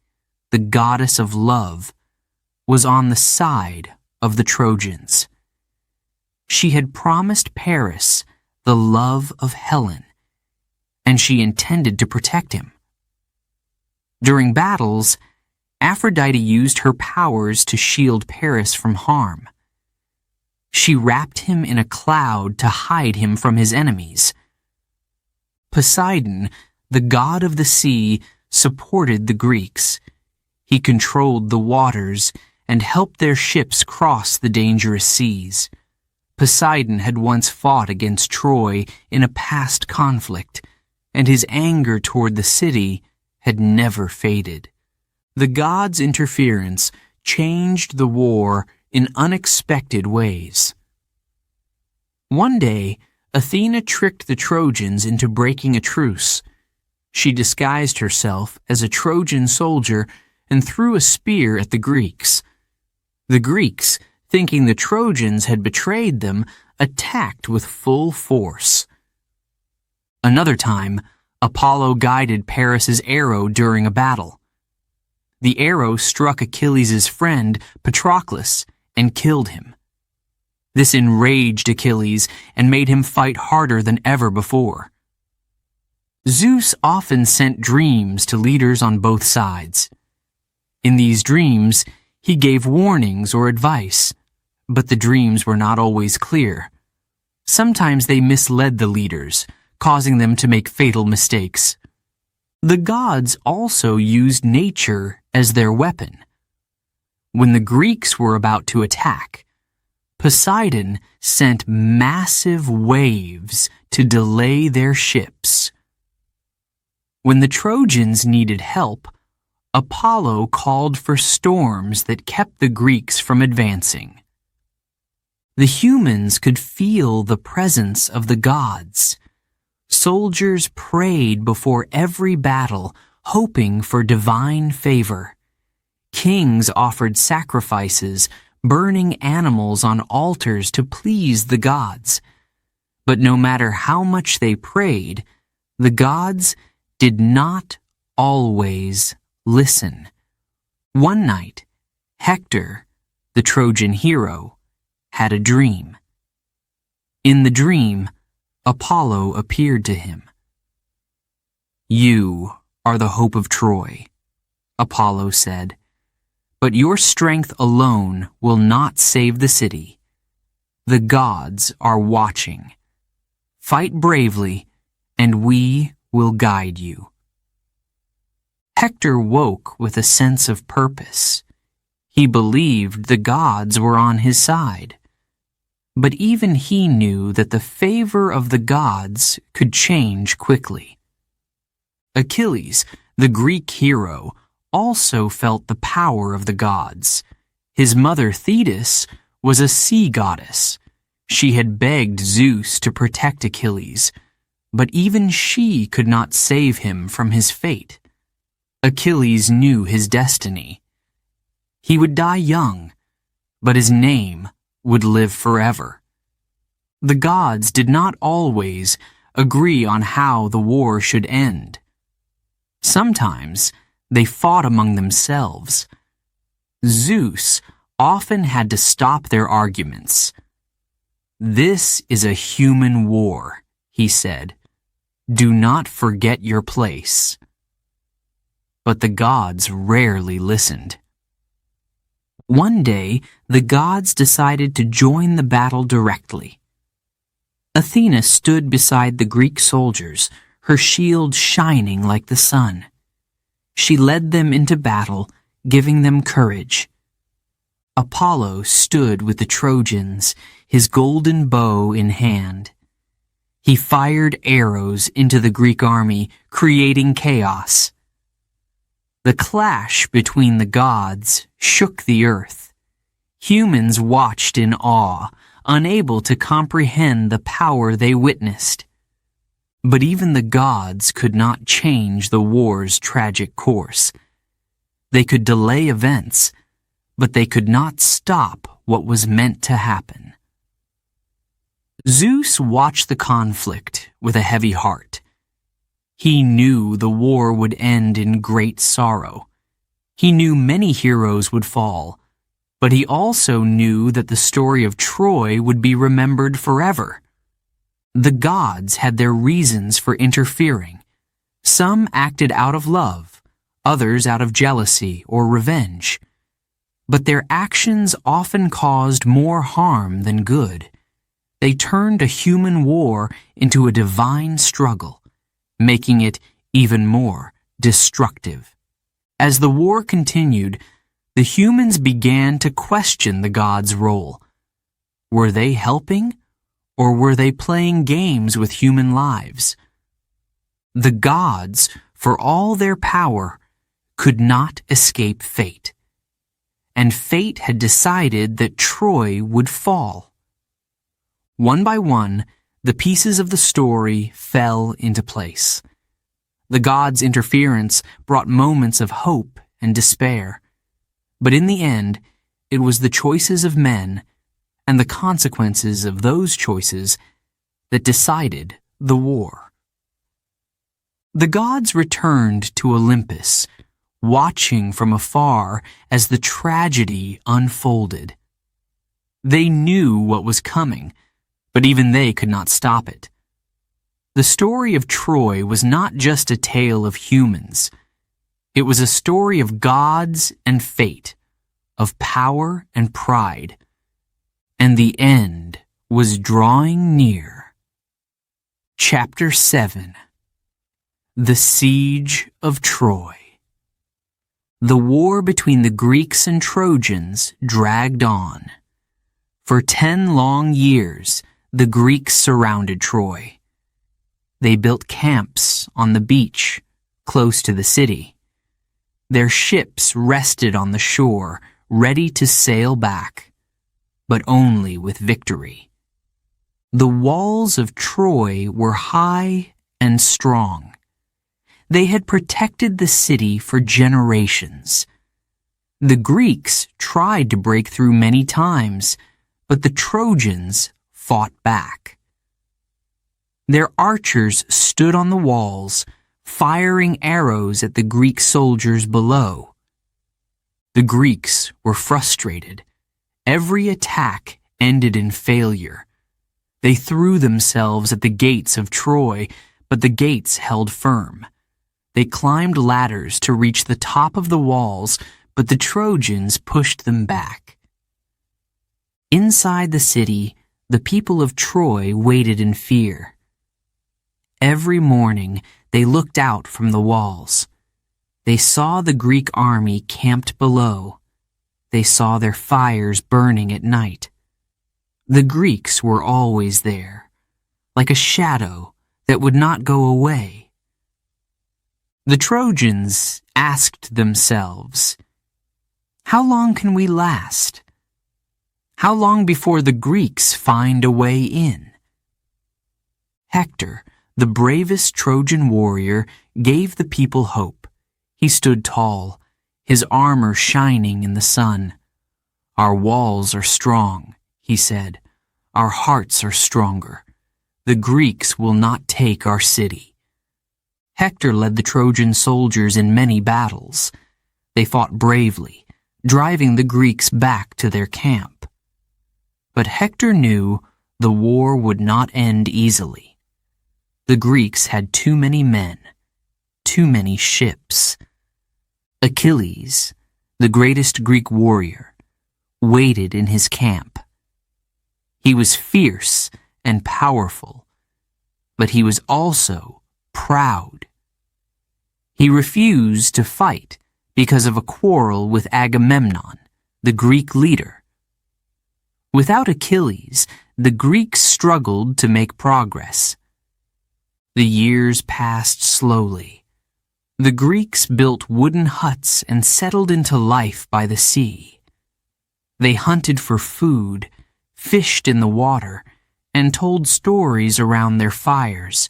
the goddess of love, was on the side of the Trojans. She had promised Paris the love of Helen, and she intended to protect him. During battles, Aphrodite used her powers to shield Paris from harm. She wrapped him in a cloud to hide him from his enemies. Poseidon, the god of the sea, supported the Greeks. He controlled the waters and helped their ships cross the dangerous seas. Poseidon had once fought against Troy in a past conflict, and his anger toward the city had never faded. The gods' interference changed the war in unexpected ways. One day, Athena tricked the Trojans into breaking a truce. She disguised herself as a Trojan soldier and threw a spear at the Greeks. The Greeks, thinking the Trojans had betrayed them, attacked with full force. Another time, Apollo guided Paris's arrow during a battle. The arrow struck Achilles' friend, Patroclus, and killed him. This enraged Achilles and made him fight harder than ever before. Zeus often sent dreams to leaders on both sides. In these dreams, he gave warnings or advice, but the dreams were not always clear. Sometimes they misled the leaders, causing them to make fatal mistakes. The gods also used nature as their weapon. When the Greeks were about to attack, Poseidon sent massive waves to delay their ships. When the Trojans needed help, Apollo called for storms that kept the Greeks from advancing. The humans could feel the presence of the gods. Soldiers prayed before every battle, hoping for divine favor. Kings offered sacrifices, burning animals on altars to please the gods. But no matter how much they prayed, the gods did not always listen. One night, Hector, the Trojan hero, had a dream. In the dream, Apollo appeared to him. "You are the hope of Troy," Apollo said, "but your strength alone will not save the city. The gods are watching. Fight bravely, and we will guide you." Hector woke with a sense of purpose. He believed the gods were on his side. But even he knew that the favor of the gods could change quickly. Achilles, the Greek hero, also felt the power of the gods. His mother Thetis was a sea goddess. She had begged Zeus to protect Achilles, but even she could not save him from his fate. Achilles knew his destiny. He would die young, but his name would live forever. The gods did not always agree on how the war should end. Sometimes they fought among themselves. Zeus often had to stop their arguments. "This is a human war," he said. "Do not forget your place." But the gods rarely listened. One day, the gods decided to join the battle directly. Athena stood beside the Greek soldiers, her shield shining like the sun. She led them into battle, giving them courage. Apollo stood with the Trojans, his golden bow in hand. He fired arrows into the Greek army, creating chaos. The clash between the gods shook the earth. Humans watched in awe, unable to comprehend the power they witnessed. But even the gods could not change the war's tragic course. They could delay events, but they could not stop what was meant to happen. Zeus watched the conflict with a heavy heart. He knew the war would end in great sorrow. He knew many heroes would fall, but he also knew that the story of Troy would be remembered forever. The gods had their reasons for interfering. Some acted out of love, others out of jealousy or revenge. But their actions often caused more harm than good. They turned a human war into a divine struggle, making it even more destructive. As the war continued, the humans began to question the gods' role. Were they helping, or were they playing games with human lives? The gods, for all their power, could not escape fate. And fate had decided that Troy would fall. One by one, the pieces of the story fell into place. The gods' interference brought moments of hope and despair. But in the end, it was the choices of men and the consequences of those choices that decided the war. The gods returned to Olympus, watching from afar as the tragedy unfolded. They knew what was coming, but even they could not stop it. The story of Troy was not just a tale of humans. It was a story of gods and fate, of power and pride. And the end was drawing near. Chapter 7. The Siege of Troy. The war between the Greeks and Trojans dragged on. For 10 long years, the Greeks surrounded Troy. They built camps on the beach, close to the city. Their ships rested on the shore, ready to sail back, but only with victory. The walls of Troy were high and strong. They had protected the city for generations. The Greeks tried to break through many times, but the Trojans fought back. Their archers stood on the walls, firing arrows at the Greek soldiers below. The Greeks were frustrated. Every attack ended in failure. They threw themselves at the gates of Troy, but the gates held firm. They climbed ladders to reach the top of the walls, but the Trojans pushed them back. Inside the city, the people of Troy waited in fear. Every morning, they looked out from the walls. They saw the Greek army camped below. They saw their fires burning at night. The Greeks were always there, like a shadow that would not go away. The Trojans asked themselves, "How long can we last? How long before the Greeks find a way in?" Hector, the bravest Trojan warrior, gave the people hope. He stood tall, his armor shining in the sun. "Our walls are strong," he said. "Our hearts are stronger. The Greeks will not take our city." Hector led the Trojan soldiers in many battles. They fought bravely, driving the Greeks back to their camp. But Hector knew the war would not end easily. The Greeks had too many men, too many ships. Achilles, the greatest Greek warrior, waited in his camp. He was fierce and powerful, but he was also proud. He refused to fight because of a quarrel with Agamemnon, the Greek leader. Without Achilles, the Greeks struggled to make progress. The years passed slowly. The Greeks built wooden huts and settled into life by the sea. They hunted for food, fished in the water, and told stories around their fires.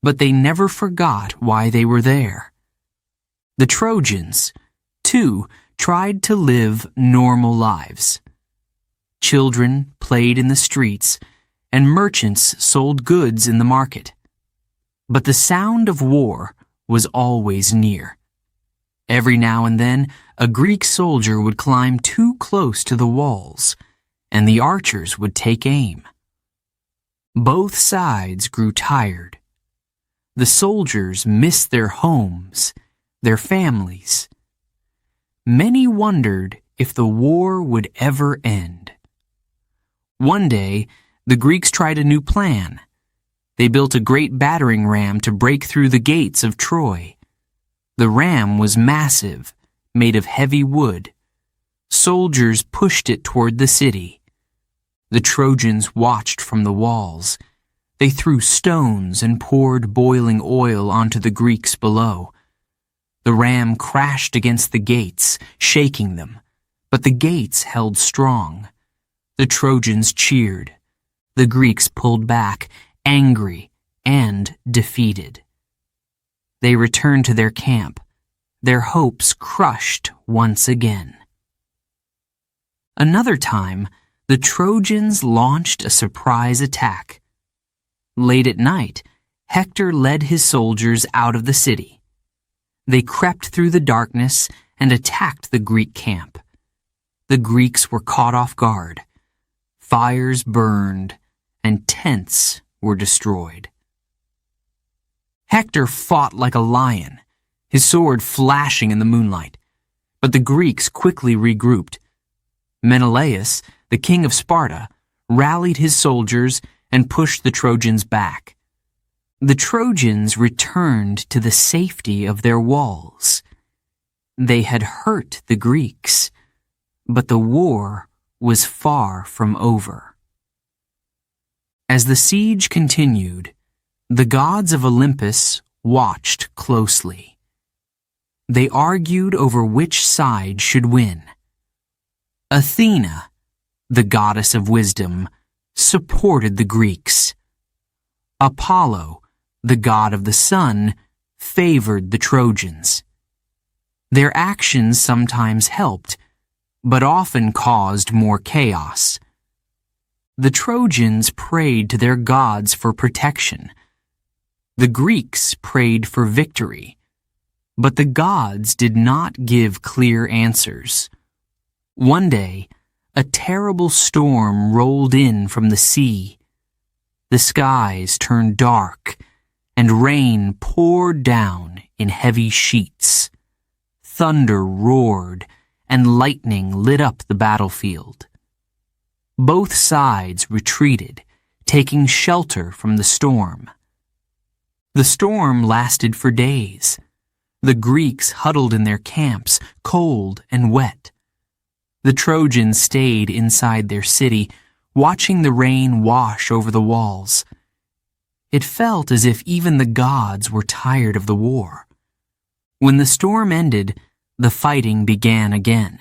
But they never forgot why they were there. The Trojans, too, tried to live normal lives. Children played in the streets, and merchants sold goods in the market. But the sound of war was always near. Every now and then, a Greek soldier would climb too close to the walls, and the archers would take aim. Both sides grew tired. The soldiers missed their homes, their families. Many wondered if the war would ever end. One day, the Greeks tried a new plan. They built a great battering ram to break through the gates of Troy. The ram was massive, made of heavy wood. Soldiers pushed it toward the city. The Trojans watched from the walls. They threw stones and poured boiling oil onto the Greeks below. The ram crashed against the gates, shaking them, but the gates held strong. The Trojans cheered. The Greeks pulled back, angry and defeated. They returned to their camp, their hopes crushed once again. Another time, the Trojans launched a surprise attack. Late at night, Hector led his soldiers out of the city. They crept through the darkness and attacked the Greek camp. The Greeks were caught off guard. Fires burned, and tents were destroyed. Hector fought like a lion, his sword flashing in the moonlight, but the Greeks quickly regrouped. Menelaus, the king of Sparta, rallied his soldiers and pushed the Trojans back. The Trojans returned to the safety of their walls. They had hurt the Greeks, but the war was far from over. As the siege continued, the gods of Olympus watched closely. They argued over which side should win. Athena, the goddess of wisdom, supported the Greeks. Apollo, the god of the sun, favored the Trojans. Their actions sometimes helped, but often caused more chaos. The Trojans prayed to their gods for protection. The Greeks prayed for victory, but the gods did not give clear answers. One day, a terrible storm rolled in from the sea. The skies turned dark, and rain poured down in heavy sheets. Thunder roared, and lightning lit up the battlefield. Both sides retreated, taking shelter from the storm. The storm lasted for days. The Greeks huddled in their camps, cold and wet. The Trojans stayed inside their city, watching the rain wash over the walls. It felt as if even the gods were tired of the war. When the storm ended, the fighting began again.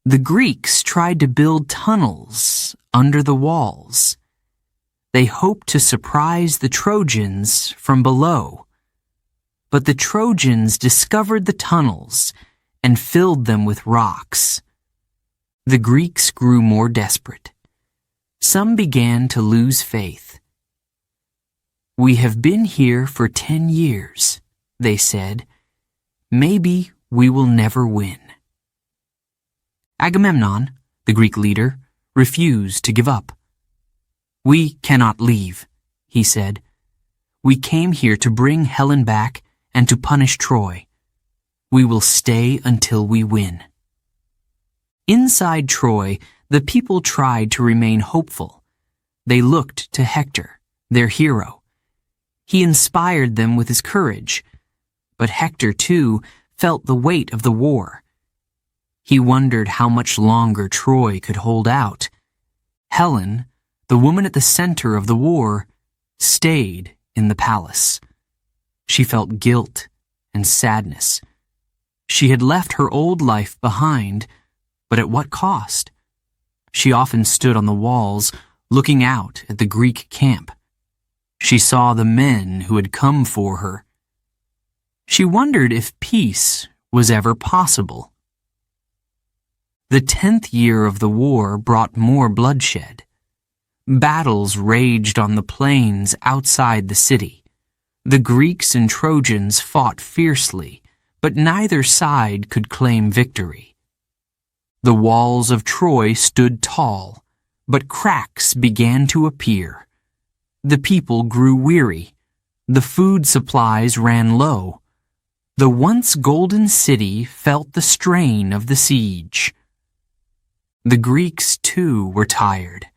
The Greeks tried to build tunnels under the walls. They hoped to surprise the Trojans from below. But the Trojans discovered the tunnels and filled them with rocks. The Greeks grew more desperate. Some began to lose faith. "We have been here for 10 years, they said. Maybe we will never win." Agamemnon, the Greek leader, refused to give up. "We cannot leave," he said. "We came here to bring Helen back and to punish Troy. We will stay until we win." Inside Troy, the people tried to remain hopeful. They looked to Hector, their hero. He inspired them with his courage. But Hector, too, felt the weight of the war. He wondered how much longer Troy could hold out. Helen, the woman at the center of the war, stayed in the palace. She felt guilt and sadness. She had left her old life behind, but at what cost? She often stood on the walls, looking out at the Greek camp. She saw the men who had come for her. She wondered if peace was ever possible. The 10th year of the war brought more bloodshed. Battles raged on the plains outside the city. The Greeks and Trojans fought fiercely, but neither side could claim victory. The walls of Troy stood tall, but cracks began to appear. The people grew weary. The food supplies ran low. The once golden city felt the strain of the siege. The Greeks, too, were tired.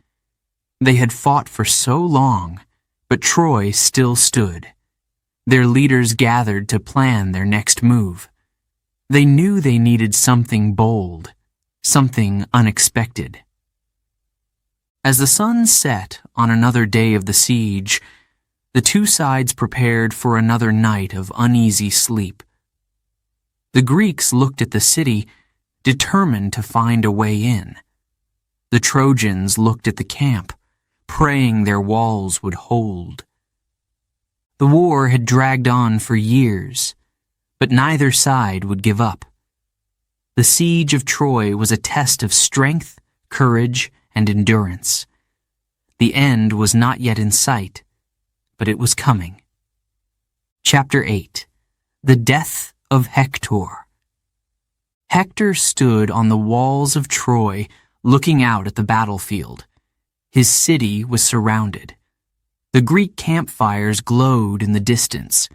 They had fought for so long, but Troy still stood. Their leaders gathered to plan their next move. They knew they needed something bold, something unexpected. As the sun set on another day of the siege, the two sides prepared for another night of uneasy sleep. The Greeks looked at the city, determined to find a way in. The Trojans looked at the camp, praying their walls would hold. The war had dragged on for years, but neither side would give up. The siege of Troy was a test of strength, courage, and endurance. The end was not yet in sight, but it was coming. Chapter 8. The Death of Hector. Hector stood on the walls of Troy, looking out at the battlefield. His city was surrounded. The Greek campfires glowed in the distance.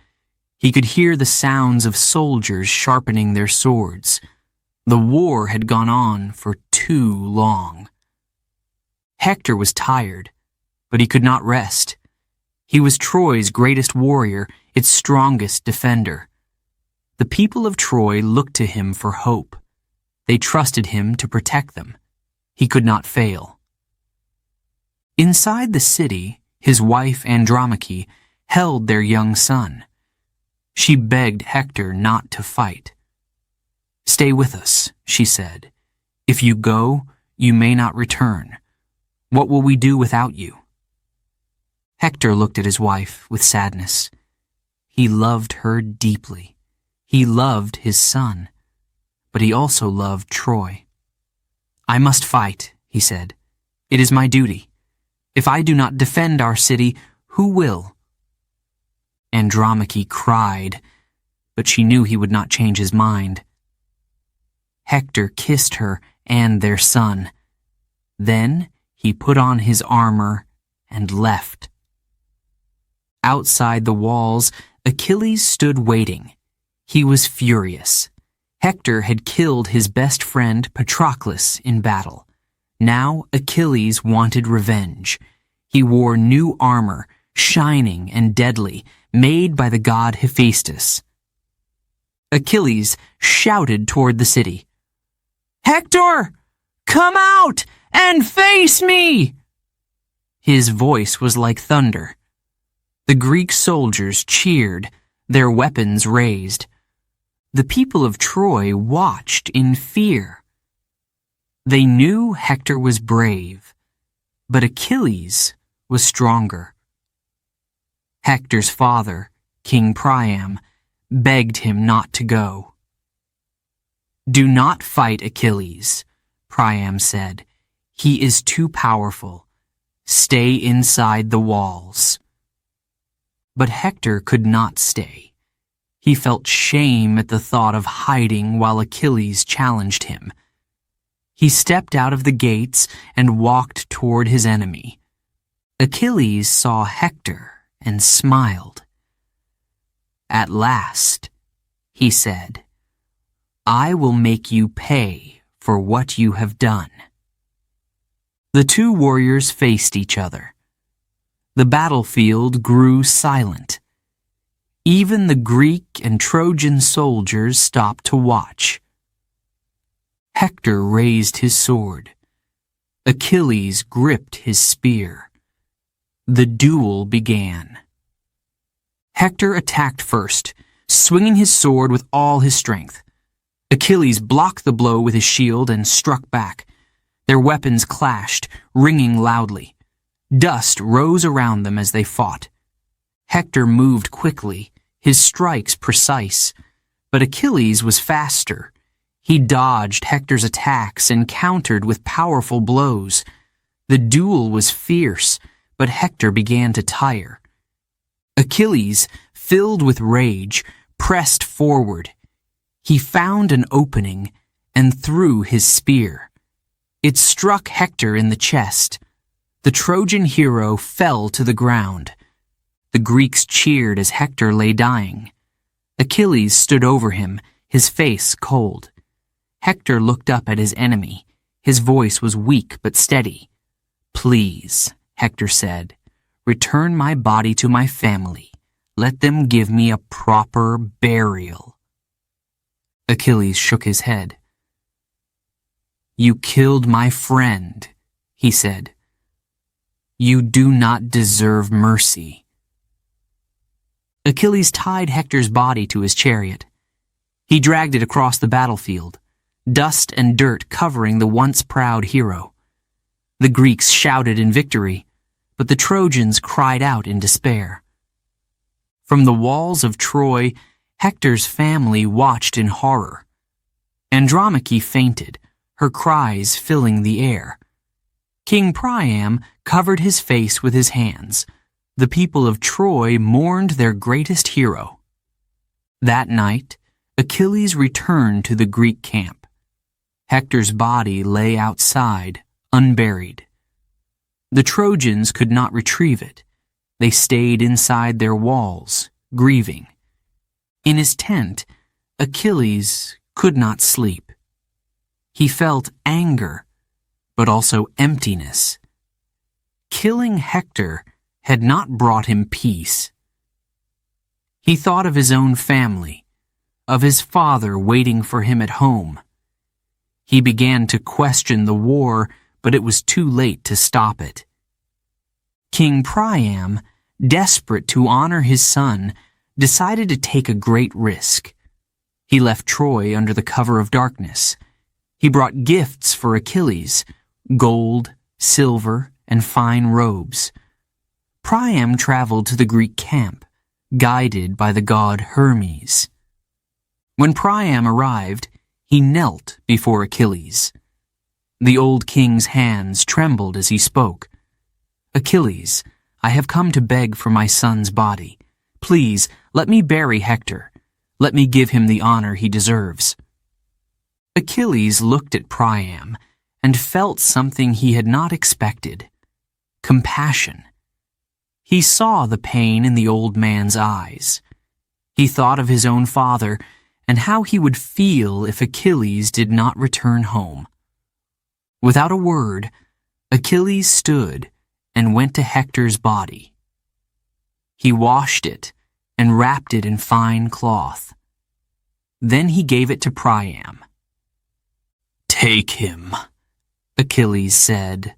He could hear the sounds of soldiers sharpening their swords. The war had gone on for too long. Hector was tired, but he could not rest. He was Troy's greatest warrior, its strongest defender. The people of Troy looked to him for hope. They trusted him to protect them. He could not fail. Inside the city, his wife Andromache held their young son. She begged Hector not to fight. "Stay with us," she said. "If you go, you may not return. What will we do without you?" Hector looked at his wife with sadness. He loved her deeply. He loved his son, but he also loved Troy. "I must fight," he said. "It is my duty. If I do not defend our city, who will?" Andromache cried, but she knew he would not change his mind. Hector kissed her and their son. Then he put on his armor and left Outside the walls, Achilles stood waiting. He was furious. Hector had killed his best friend Patroclus in battle. Now Achilles wanted revenge. He wore new armor, shining and deadly, made by the god Hephaestus. Achilles shouted toward the city, "Hector, come out and face me!" His voice was like thunder. The Greek soldiers cheered, their weapons raised. The people of Troy watched in fear. They knew Hector was brave, but Achilles was stronger. Hector's father, King Priam, begged him not to go. "Do not fight Achilles," Priam said. "He is too powerful. Stay inside the walls." But Hector could not stay. He felt shame at the thought of hiding while Achilles challenged him. He stepped out of the gates and walked toward his enemy. Achilles saw Hector and smiled. "At last," he said, "I will make you pay for what you have done." The two warriors faced each other. The battlefield grew silent. Even the Greek and Trojan soldiers stopped to watch. Hector raised his sword. Achilles gripped his spear. The duel began. Hector attacked first, swinging his sword with all his strength. Achilles blocked the blow with his shield and struck back. Their weapons clashed, ringing loudly. Dust rose around them as they fought. Hector moved quickly, his strikes precise, but Achilles was faster. He dodged Hector's attacks and countered with powerful blows. The duel was fierce, but Hector began to tire. Achilles, filled with rage, pressed forward. He found an opening and threw his spear. It struck Hector in the chest. The Trojan hero fell to the ground. The Greeks cheered as Hector lay dying. Achilles stood over him, his face cold. Hector looked up at his enemy. His voice was weak but steady. "Please," Hector said, "return my body to my family. Let them give me a proper burial." Achilles shook his head. "You killed my friend," he said. "You do not deserve mercy." Achilles tied Hector's body to his chariot. He dragged it across the battlefield, dust and dirt covering the once proud hero. The Greeks shouted in victory, but the Trojans cried out in despair. From the walls of Troy, Hector's family watched in horror. Andromache fainted, her cries filling the air. King Priam covered his face with his hands. The people of Troy mourned their greatest hero. That night, Achilles returned to the Greek camp. Hector's body lay outside, unburied. The Trojans could not retrieve it. They stayed inside their walls, grieving. In his tent, Achilles could not sleep. He felt anger, but also emptiness. Killing Hector had not brought him peace. He thought of his own family, of his father waiting for him at home. He began to question the war, but it was too late to stop it. King Priam, desperate to honor his son, decided to take a great risk. He left Troy under the cover of darkness. He brought gifts for Achilles, gold, silver, and fine robes. Priam traveled to the Greek camp, guided by the god Hermes. When Priam arrived, he knelt before Achilles. The old king's hands trembled as he spoke. "Achilles, I have come to beg for my son's body. Please, let me bury Hector. Let me give him the honor he deserves." Achilles looked at Priam and felt something he had not expected: compassion. He saw the pain in the old man's eyes. He thought of his own father and how he would feel if Achilles did not return home. Without a word, Achilles stood and went to Hector's body. He washed it and wrapped it in fine cloth. Then he gave it to Priam. "Take him," Achilles said.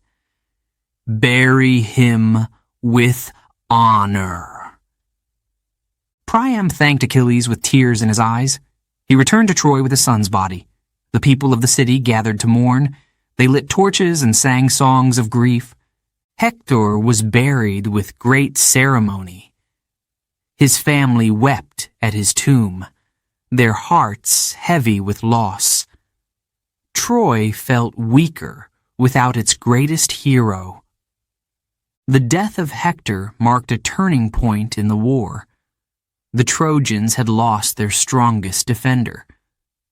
"Bury him with honor." Priam thanked Achilles with tears in his eyes. He returned to Troy with his son's body. The people of the city gathered to mourn. They lit torches and sang songs of grief. Hector was buried with great ceremony. His family wept at his tomb, their hearts heavy with loss. Troy felt weaker without its greatest hero. The death of Hector marked a turning point in the war. The Trojans had lost their strongest defender.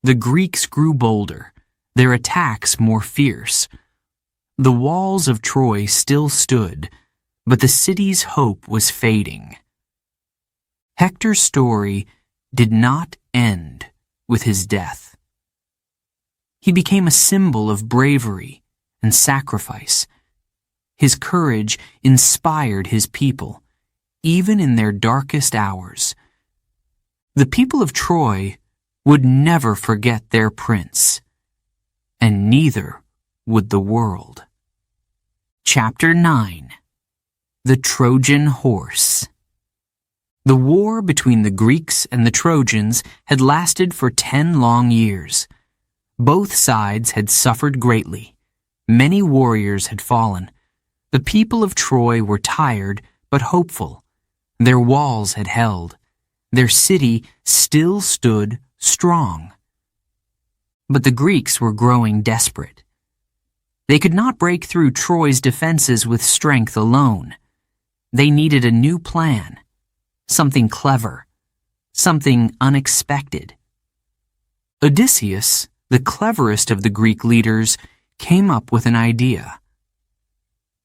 The Greeks grew bolder, their attacks more fierce. The walls of Troy still stood, but the city's hope was fading. Hector's story did not end with his death. He became a symbol of bravery and sacrifice. His courage inspired his people, even in their darkest hours. The people of Troy would never forget their prince, and neither would the world. Chapter 9. The Trojan Horse. The war between the Greeks and the Trojans had lasted for 10 long years. Both sides had suffered greatly. Many warriors had fallen. The people of Troy were tired but hopeful. Their walls had held. Their city still stood strong. But the Greeks were growing desperate. They could not break through Troy's defenses with strength alone. They needed a new plan. Something clever, something unexpected. Odysseus, the cleverest of the Greek leaders, came up with an idea.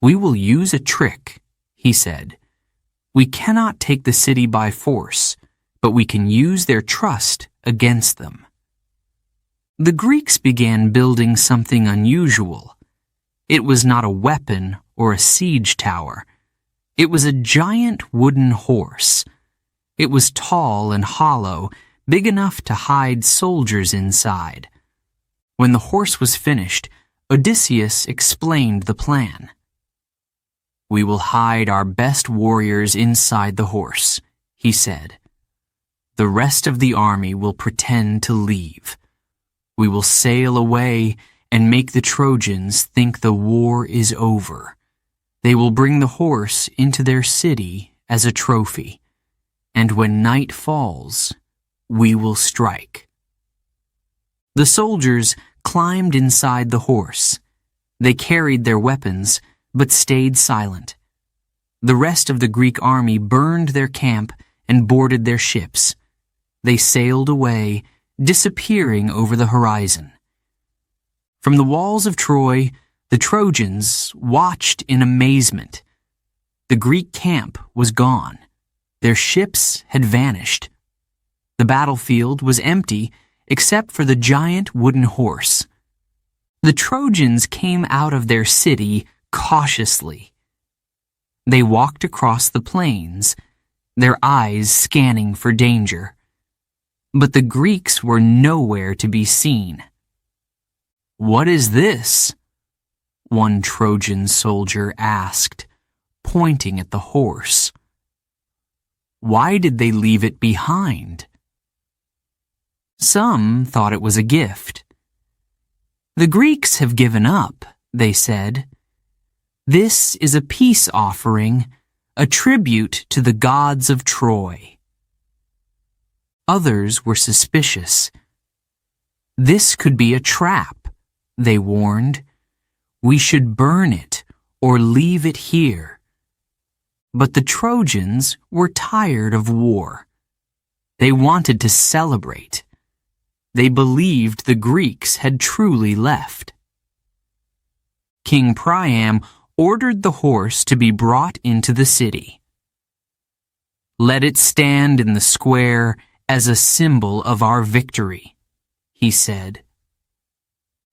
"We will use a trick," he said. "We cannot take the city by force, but we can use their trust against them." The Greeks began building something unusual. It was not a weapon or a siege tower. It was a giant wooden horse. It was tall and hollow, big enough to hide soldiers inside. When the horse was finished, Odysseus explained the plan. "We will hide our best warriors inside the horse," he said. "The rest of the army will pretend to leave. We will sail away and make the Trojans think the war is over. They will bring the horse into their city as a trophy. And when night falls, we will strike." The soldiers climbed inside the horse. They carried their weapons, but stayed silent. The rest of the Greek army burned their camp and boarded their ships. They sailed away, disappearing over the horizon. From the walls of Troy, the Trojans watched in amazement. The Greek camp was gone. Their ships had vanished. The battlefield was empty except for the giant wooden horse. The Trojans came out of their city cautiously. They walked across the plains, their eyes scanning for danger. But the Greeks were nowhere to be seen. "What is this?" one Trojan soldier asked, pointing at the horse. "Why did they leave it behind?" Some thought it was a gift. "The Greeks have given up," they said. "This is a peace offering, a tribute to the gods of Troy." Others were suspicious. "This could be a trap," they warned. "We should burn it or leave it here." But the Trojans were tired of war. They wanted to celebrate. They believed the Greeks had truly left. King Priam ordered the horse to be brought into the city. "Let it stand in the square as a symbol of our victory," he said.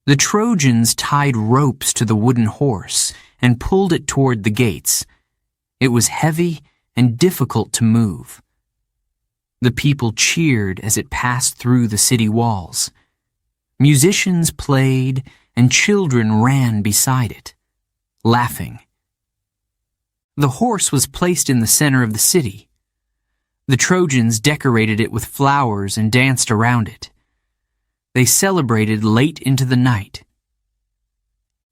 The Trojans tied ropes to the wooden horse and pulled it toward the gates. It was heavy and difficult to move. The people cheered as it passed through the city walls. Musicians played and children ran beside it, laughing. The horse was placed in the center of the city. The Trojans decorated it with flowers and danced around it. They celebrated late into the night.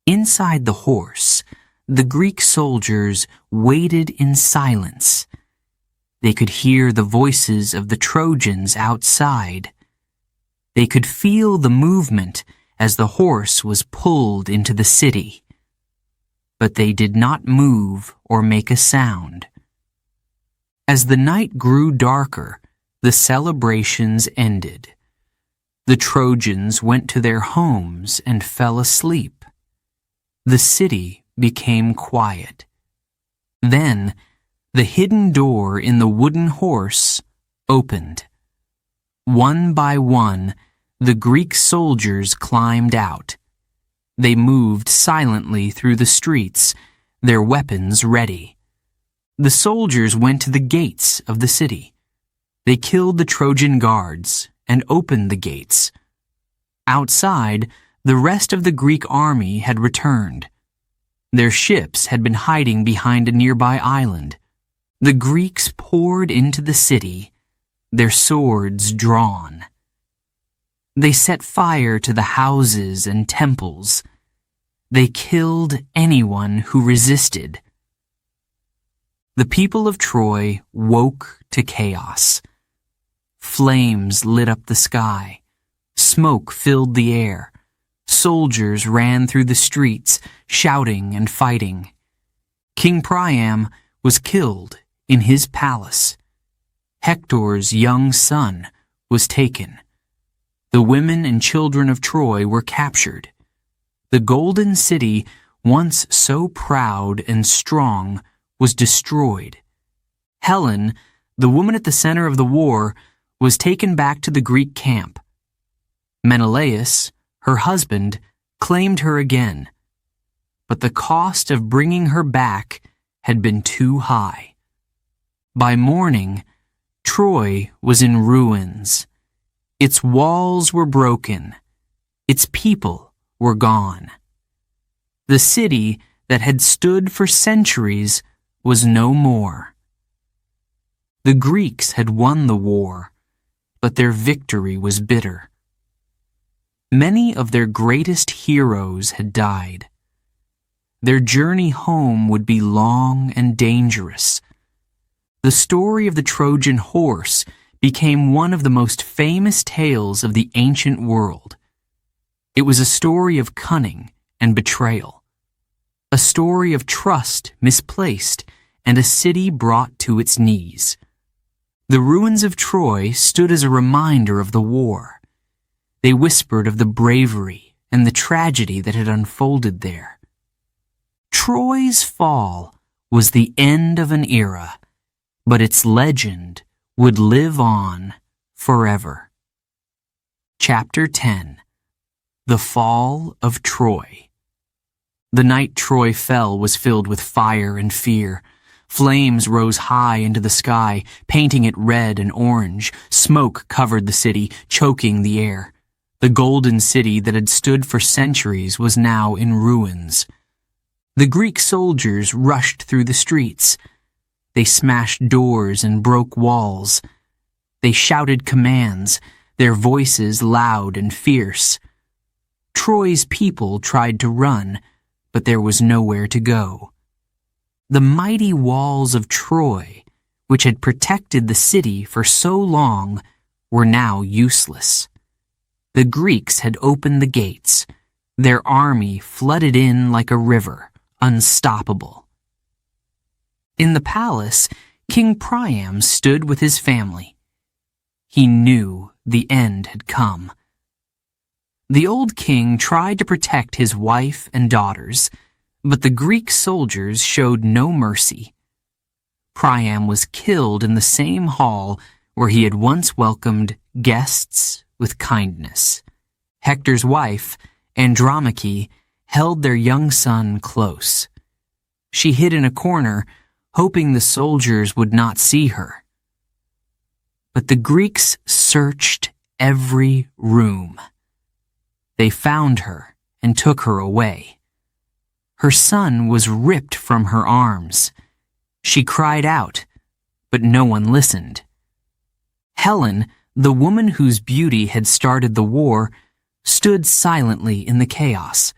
Inside the horse, the Greek soldiers waited in silence. They could hear the voices of the Trojans outside. They could feel the movement as the horse was pulled into the city. But they did not move or make a sound. As the night grew darker, the celebrations ended. The Trojans went to their homes and fell asleep. The city became quiet. Then, the hidden door in the wooden horse opened. One by one, the Greek soldiers climbed out. They moved silently through the streets, their weapons ready. The soldiers went to the gates of the city. They killed the Trojan guards and opened the gates. Outside, the rest of the Greek army had returned. Their ships had been hiding behind a nearby island. The Greeks poured into the city, their swords drawn. They set fire to the houses and temples. They killed anyone who resisted. The people of Troy woke to chaos. Flames lit up the sky. Smoke filled the air. Soldiers ran through the streets, shouting and fighting. King Priam was killed in his palace. Hector's young son was taken. The women and children of Troy were captured. The golden city, once so proud and strong, was destroyed. Helen, the woman at the center of the war, was taken back to the Greek camp. Menelaus, her husband, claimed her again. But the cost of bringing her back had been too high. By morning, Troy was in ruins. Its walls were broken. Its people were gone. The city that had stood for centuries was no more. The Greeks had won the war, but their victory was bitter. Many of their greatest heroes had died. Their journey home would be long and dangerous. The story of the Trojan horse became one of the most famous tales of the ancient world. It was a story of cunning and betrayal, a story of trust misplaced and a city brought to its knees. The ruins of Troy stood as a reminder of the war. They whispered of the bravery and the tragedy that had unfolded there. Troy's fall was the end of an era, but its legend would live on forever. Chapter 10. The Fall of Troy. The night Troy fell was filled with fire and fear. Flames rose high into the sky, painting it red and orange. Smoke covered the city, choking the air. The golden city that had stood for centuries was now in ruins. The Greek soldiers rushed through the streets. They smashed doors and broke walls. They shouted commands, their voices loud and fierce. Troy's people tried to run, but there was nowhere to go. The mighty walls of Troy, which had protected the city for so long, were now useless. The Greeks had opened the gates. Their army flooded in like a river, unstoppable. In the palace, King Priam stood with his family. He knew the end had come. The old king tried to protect his wife and daughters, but the Greek soldiers showed no mercy. Priam was killed in the same hall where he had once welcomed guests with kindness. Hector's wife, Andromache, held their young son close. She hid in a corner, hoping the soldiers would not see her. But the Greeks searched every room. They found her and took her away. Her son was ripped from her arms. She cried out, but no one listened. Helen, the woman whose beauty had started the war, stood silently in the chaos.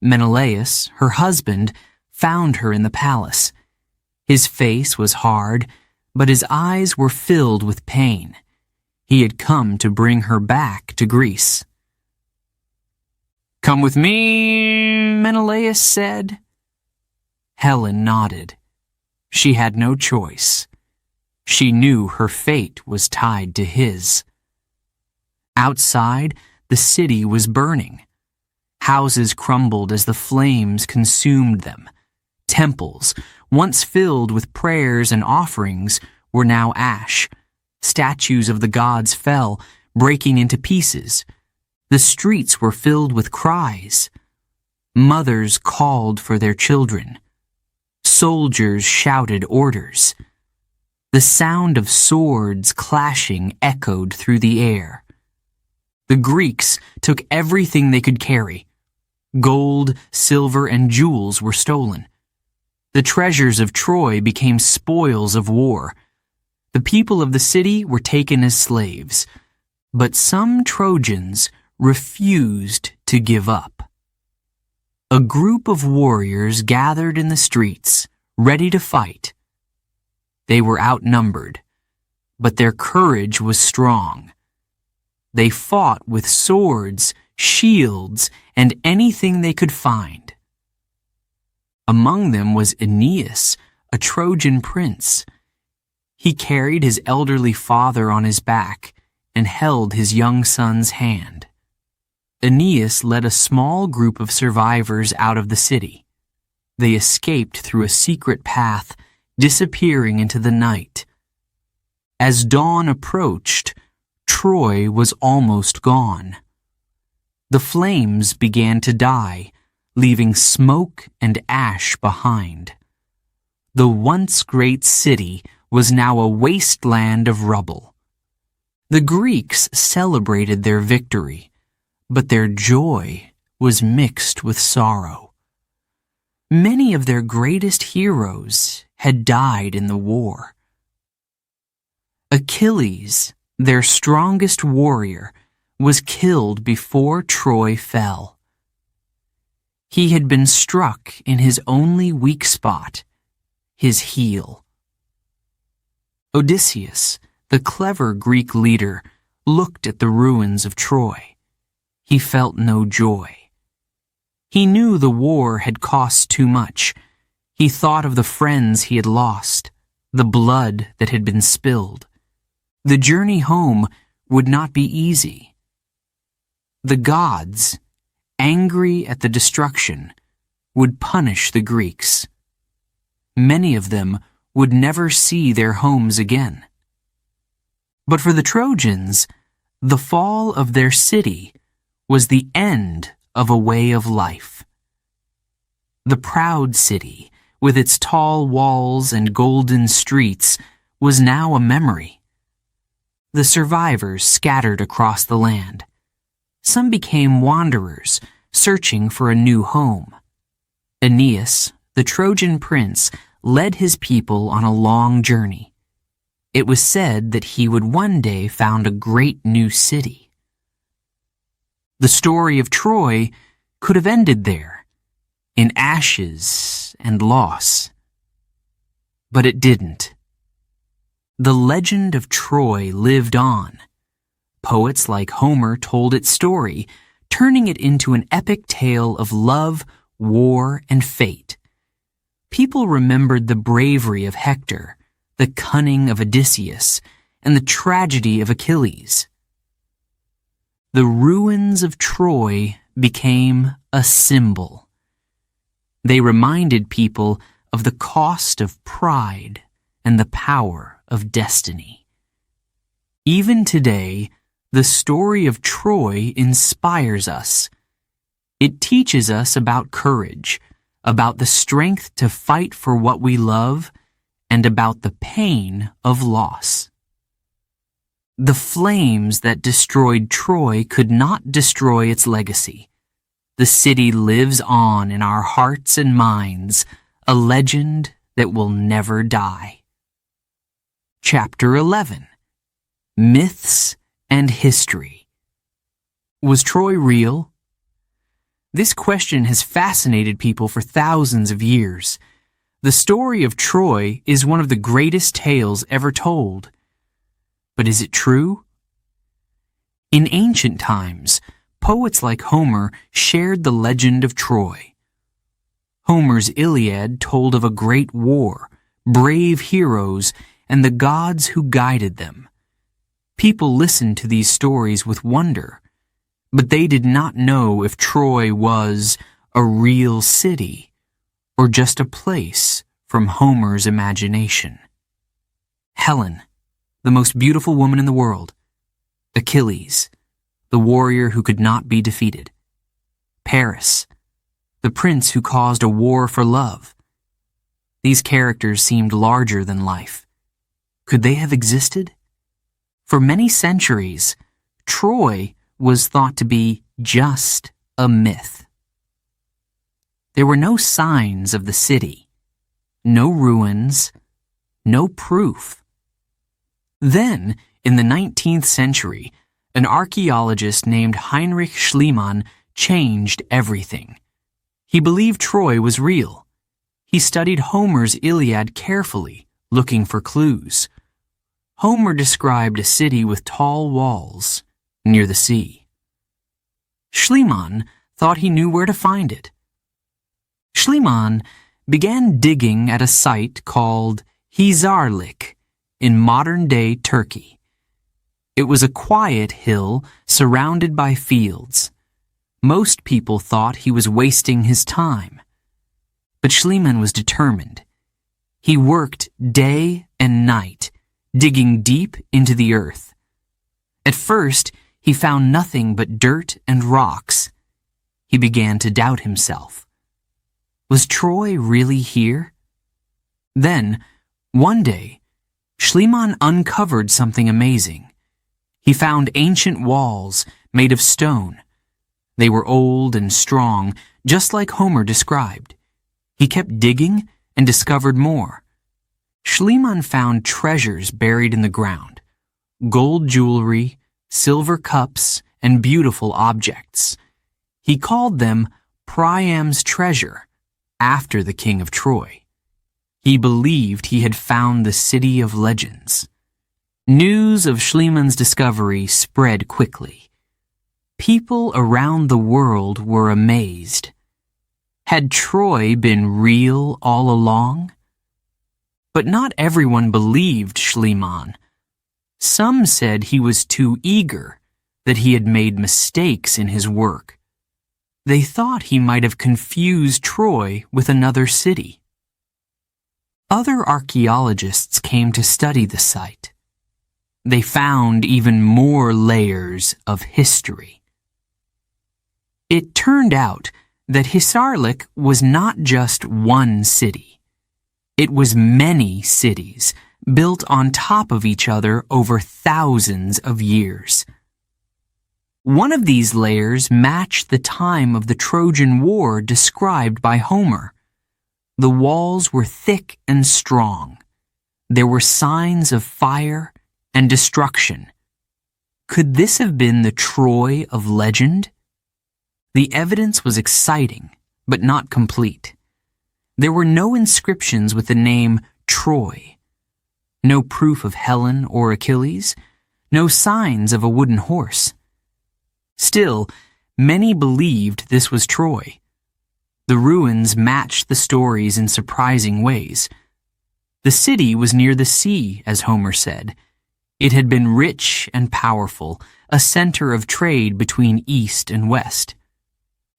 Menelaus, her husband, found her in the palace. His face was hard, but his eyes were filled with pain. He had come to bring her back to Greece. "Come with me," Menelaus said. Helen nodded. She had no choice. She knew her fate was tied to his. Outside, the city was burning. Houses crumbled as the flames consumed them. Temples, once filled with prayers and offerings, were now ash. Statues of the gods fell, breaking into pieces. The streets were filled with cries. Mothers called for their children. Soldiers shouted orders. The sound of swords clashing echoed through the air. The Greeks took everything they could carry. Gold, silver, and jewels were stolen. The treasures of Troy became spoils of war. The people of the city were taken as slaves, but some Trojans refused to give up. A group of warriors gathered in the streets, ready to fight. They were outnumbered, but their courage was strong. They fought with swords, shields, and anything they could find. Among them was Aeneas, a Trojan prince. He carried his elderly father on his back and held his young son's hand. Aeneas led a small group of survivors out of the city. They escaped through a secret path, disappearing into the night. As dawn approached, Troy was almost gone. The flames began to die, leaving smoke and ash behind. The once great city was now a wasteland of rubble. The Greeks celebrated their victory, but their joy was mixed with sorrow. Many of their greatest heroes had died in the war. Achilles, their strongest warrior, was killed before Troy fell. He had been struck in his only weak spot, his heel. Odysseus, the clever Greek leader, looked at the ruins of Troy. He felt no joy. He knew the war had cost too much. He thought of the friends he had lost, the blood that had been spilled. The journey home would not be easy. The gods, angry at the destruction, would punish the Greeks. Many of them would never see their homes again. But for the Trojans, the fall of their city was the end of a way of life. The proud city, with its tall walls and golden streets, was now a memory. The survivors scattered across the land. Some became wanderers, searching for a new home. Aeneas, the Trojan prince, led his people on a long journey. It was said that he would one day found a great new city. The story of Troy could have ended there, in ashes and loss. But it didn't. The legend of Troy lived on. Poets like Homer told its story, turning it into an epic tale of love, war, and fate. People remembered the bravery of Hector, the cunning of Odysseus, and the tragedy of Achilles. The ruins of Troy became a symbol. They reminded people of the cost of pride and the power of destiny. Even today, the story of Troy inspires us. It teaches us about courage, about the strength to fight for what we love, and about the pain of loss. The flames that destroyed Troy could not destroy its legacy. The city lives on in our hearts and minds, a legend that will never die. Chapter 11. Myths and History. Was Troy real? This question has fascinated people for thousands of years. The story of Troy is one of the greatest tales ever told. But is it true? In ancient times, poets like Homer shared the legend of Troy. Homer's Iliad told of a great war, brave heroes, and the gods who guided them. People listened to these stories with wonder, but they did not know if Troy was a real city or just a place from Homer's imagination. Helen, the most beautiful woman in the world. Achilles, the warrior who could not be defeated. Paris, the prince who caused a war for love. These characters seemed larger than life. Could they have existed? For many centuries, Troy was thought to be just a myth. There were no signs of the city, no ruins, no proof. Then, in the 19th century, an archaeologist named Heinrich Schliemann changed everything. He believed Troy was real. He studied Homer's Iliad carefully, looking for clues. Homer described a city with tall walls near the sea. Schliemann thought he knew where to find it. Schliemann began digging at a site called Hisarlik in modern-day Turkey. It was a quiet hill surrounded by fields. Most people thought he was wasting his time. But Schliemann was determined. He worked day and night, digging deep into the earth. At first, he found nothing but dirt and rocks. He began to doubt himself. Was Troy really here? Then, one day, Schliemann uncovered something amazing. He found ancient walls made of stone. They were old and strong, just like Homer described. He kept digging and discovered more. Schliemann found treasures buried in the ground, gold jewelry, silver cups, and beautiful objects. He called them Priam's treasure, after the king of Troy. He believed he had found the city of legends. News of Schliemann's discovery spread quickly. People around the world were amazed. Had Troy been real all along? But not everyone believed Schliemann. Some said he was too eager, that he had made mistakes in his work. They thought he might have confused Troy with another city. Other archaeologists came to study the site. They found even more layers of history. It turned out that Hisarlik was not just one city. It was many cities built on top of each other over thousands of years. One of these layers matched the time of the Trojan War described by Homer. The walls were thick and strong. There were signs of fire and destruction. Could this have been the Troy of legend? The evidence was exciting, but not complete. There were no inscriptions with the name Troy. No proof of Helen or Achilles. No signs of a wooden horse. Still, many believed this was Troy. The ruins matched the stories in surprising ways. The city was near the sea, as Homer said. It had been rich and powerful, a center of trade between East and West.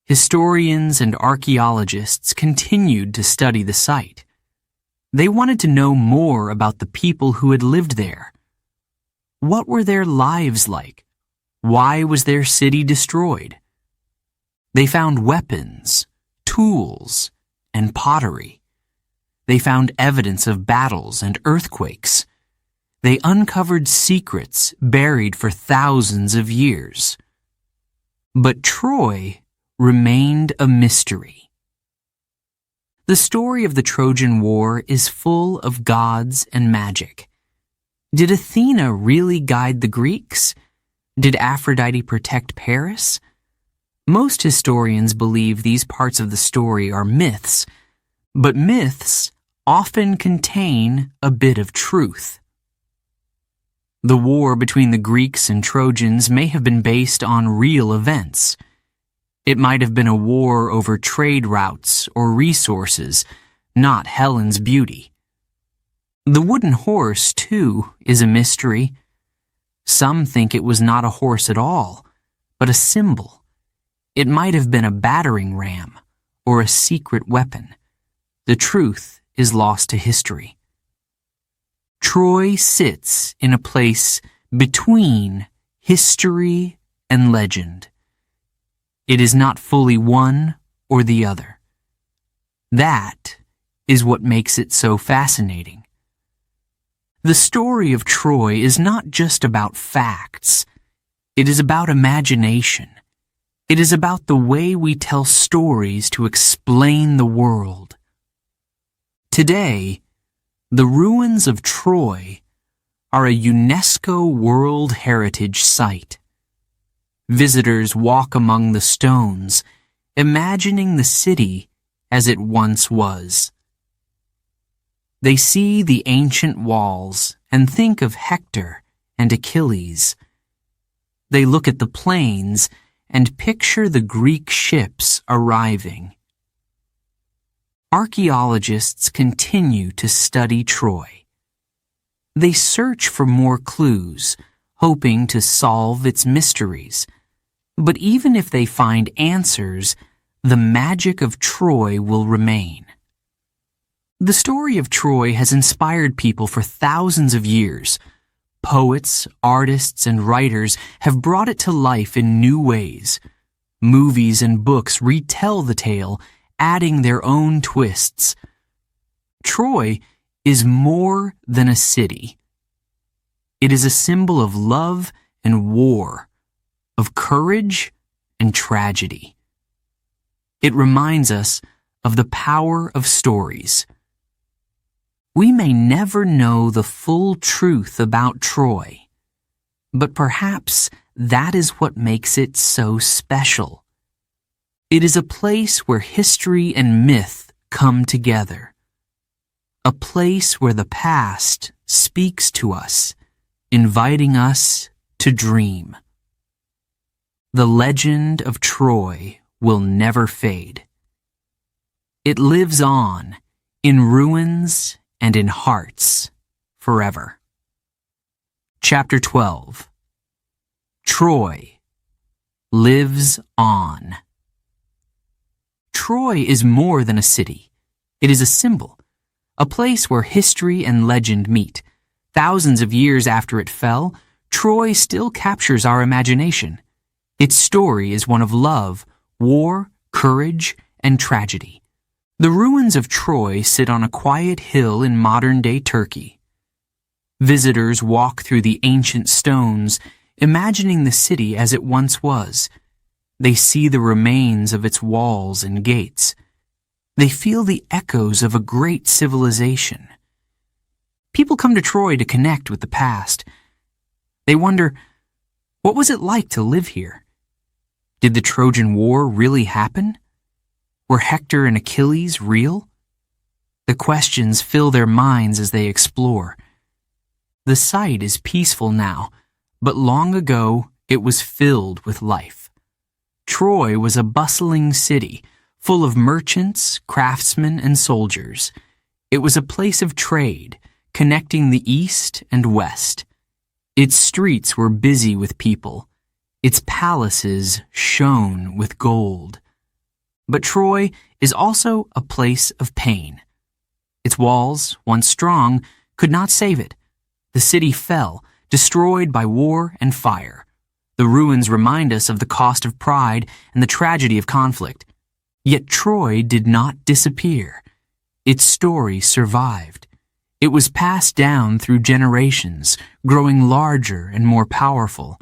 Historians and archaeologists continued to study the site. They wanted to know more about the people who had lived there. What were their lives like? Why was their city destroyed? They found weapons, tools, and pottery. They found evidence of battles and earthquakes. They uncovered secrets buried for thousands of years. But Troy remained a mystery. The story of the Trojan War is full of gods and magic. Did Athena really guide the Greeks? Did Aphrodite protect Paris? Most historians believe these parts of the story are myths, but myths often contain a bit of truth. The war between the Greeks and Trojans may have been based on real events. It might have been a war over trade routes or resources, not Helen's beauty. The wooden horse, too, is a mystery. Some think it was not a horse at all, but a symbol. It might have been a battering ram or a secret weapon. The truth is lost to history. Troy sits in a place between history and legend. It is not fully one or the other. That is what makes it so fascinating. The story of Troy is not just about facts. It is about imagination. It is about the way we tell stories to explain the world. Today, the ruins of Troy are a UNESCO World Heritage Site. Visitors walk among the stones, imagining the city as it once was. They see the ancient walls and think of Hector and Achilles. They look at the plains and picture the Greek ships arriving. Archaeologists continue to study Troy. They search for more clues, hoping to solve its mysteries. But even if they find answers, the magic of Troy will remain. The story of Troy has inspired people for thousands of years. Poets, artists, and writers have brought it to life in new ways. Movies and books retell the tale, adding their own twists. Troy is more than a city. It is a symbol of love and war, of courage and tragedy. It reminds us of the power of stories. We may never know the full truth about Troy, but perhaps that is what makes it so special. It is a place where history and myth come together. A place where the past speaks to us, inviting us to dream. The legend of Troy will never fade. It lives on in ruins and in hearts forever. Chapter 12. Troy lives on. Troy is more than a city. It is a symbol, a place where history and legend meet. Thousands of years after it fell, Troy still captures our imagination. Its story is one of love, war, courage, and tragedy. The ruins of Troy sit on a quiet hill in modern-day Turkey. Visitors walk through the ancient stones, imagining the city as it once was. They see the remains of its walls and gates. They feel the echoes of a great civilization. People come to Troy to connect with the past. They wonder, what was it like to live here? Did the Trojan War really happen? Were Hector and Achilles real? The questions fill their minds as they explore. The site is peaceful now, but long ago it was filled with life. Troy was a bustling city, full of merchants, craftsmen, and soldiers. It was a place of trade, connecting the east and west. Its streets were busy with people. Its palaces shone with gold. But Troy is also a place of pain. Its walls, once strong, could not save it. The city fell, destroyed by war and fire. The ruins remind us of the cost of pride and the tragedy of conflict. Yet Troy did not disappear. Its story survived. It was passed down through generations, growing larger and more powerful.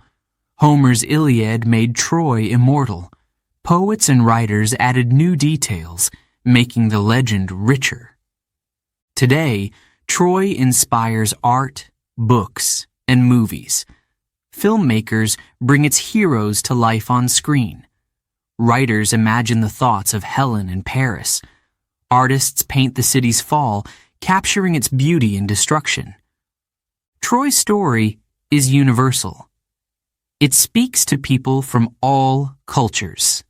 Homer's Iliad made Troy immortal. Poets and writers added new details, making the legend richer. Today, Troy inspires art, books, and movies. Filmmakers bring its heroes to life on screen. Writers imagine the thoughts of Helen and Paris. Artists paint the city's fall, capturing its beauty and destruction. Troy's story is universal. It speaks to people from all cultures.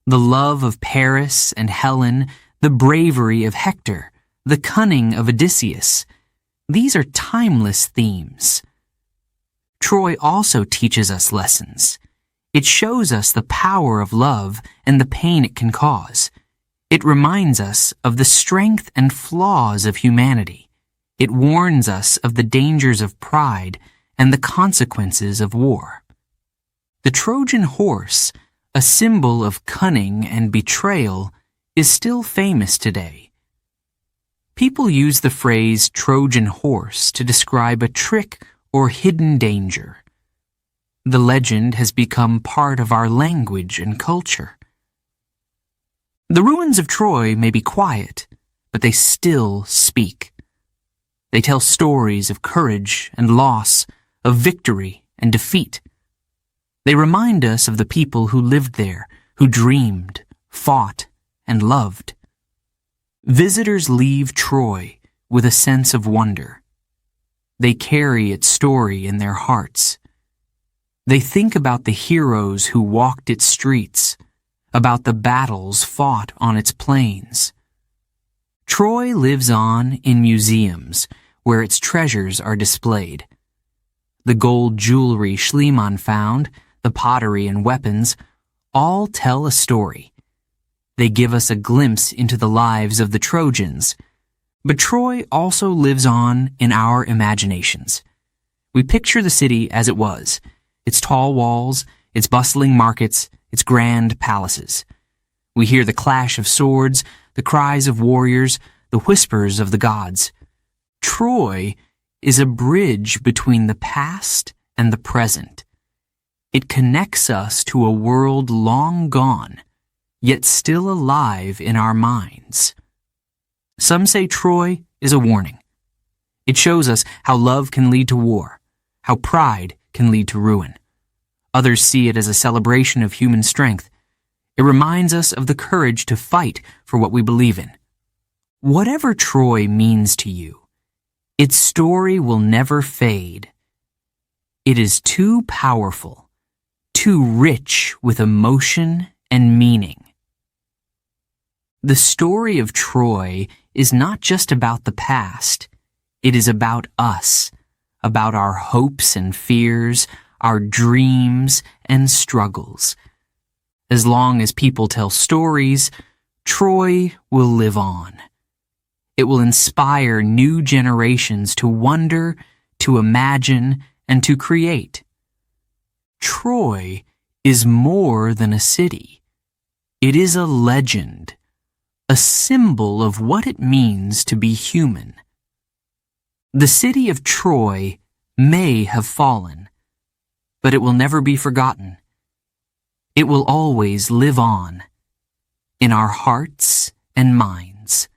The love of Paris and Helen, the bravery of Hector, the cunning of Odysseus. These are timeless themes. Troy also teaches us lessons. It shows us the power of love and the pain it can cause. It reminds us of the strength and flaws of humanity. It warns us of the dangers of pride and the consequences of war. The Trojan horse, a symbol of cunning and betrayal, is still famous today. People use the phrase Trojan horse to describe a trick or hidden danger. The legend has become part of our language and culture. The ruins of Troy may be quiet, but they still speak. They tell stories of courage and loss, of victory and defeat. They remind us of the people who lived there, who dreamed, fought, and loved. Visitors leave Troy with a sense of wonder. They carry its story in their hearts. They think about the heroes who walked its streets, about the battles fought on its plains. Troy lives on in museums where its treasures are displayed. The gold jewelry Schliemann found, the pottery and weapons, all tell a story. They give us a glimpse into the lives of the Trojans. But Troy also lives on in our imaginations. We picture the city as it was, its tall walls, its bustling markets, its grand palaces. We hear the clash of swords, the cries of warriors, the whispers of the gods. Troy is a bridge between the past and the present. It connects us to a world long gone, yet still alive in our minds. Some say Troy is a warning. It shows us how love can lead to war, how pride can lead to ruin. Others see it as a celebration of human strength. It reminds us of the courage to fight for what we believe in. Whatever Troy means to you, its story will never fade. It is too powerful, too rich with emotion and meaning. The story of Troy is not just about the past. It is about us, about our hopes and fears, our dreams and struggles. As long as people tell stories, Troy will live on. It will inspire new generations to wonder, to imagine, and to create. Troy is more than a city. It is a legend, a symbol of what it means to be human. The city of Troy may have fallen, but it will never be forgotten. It will always live on in our hearts and minds.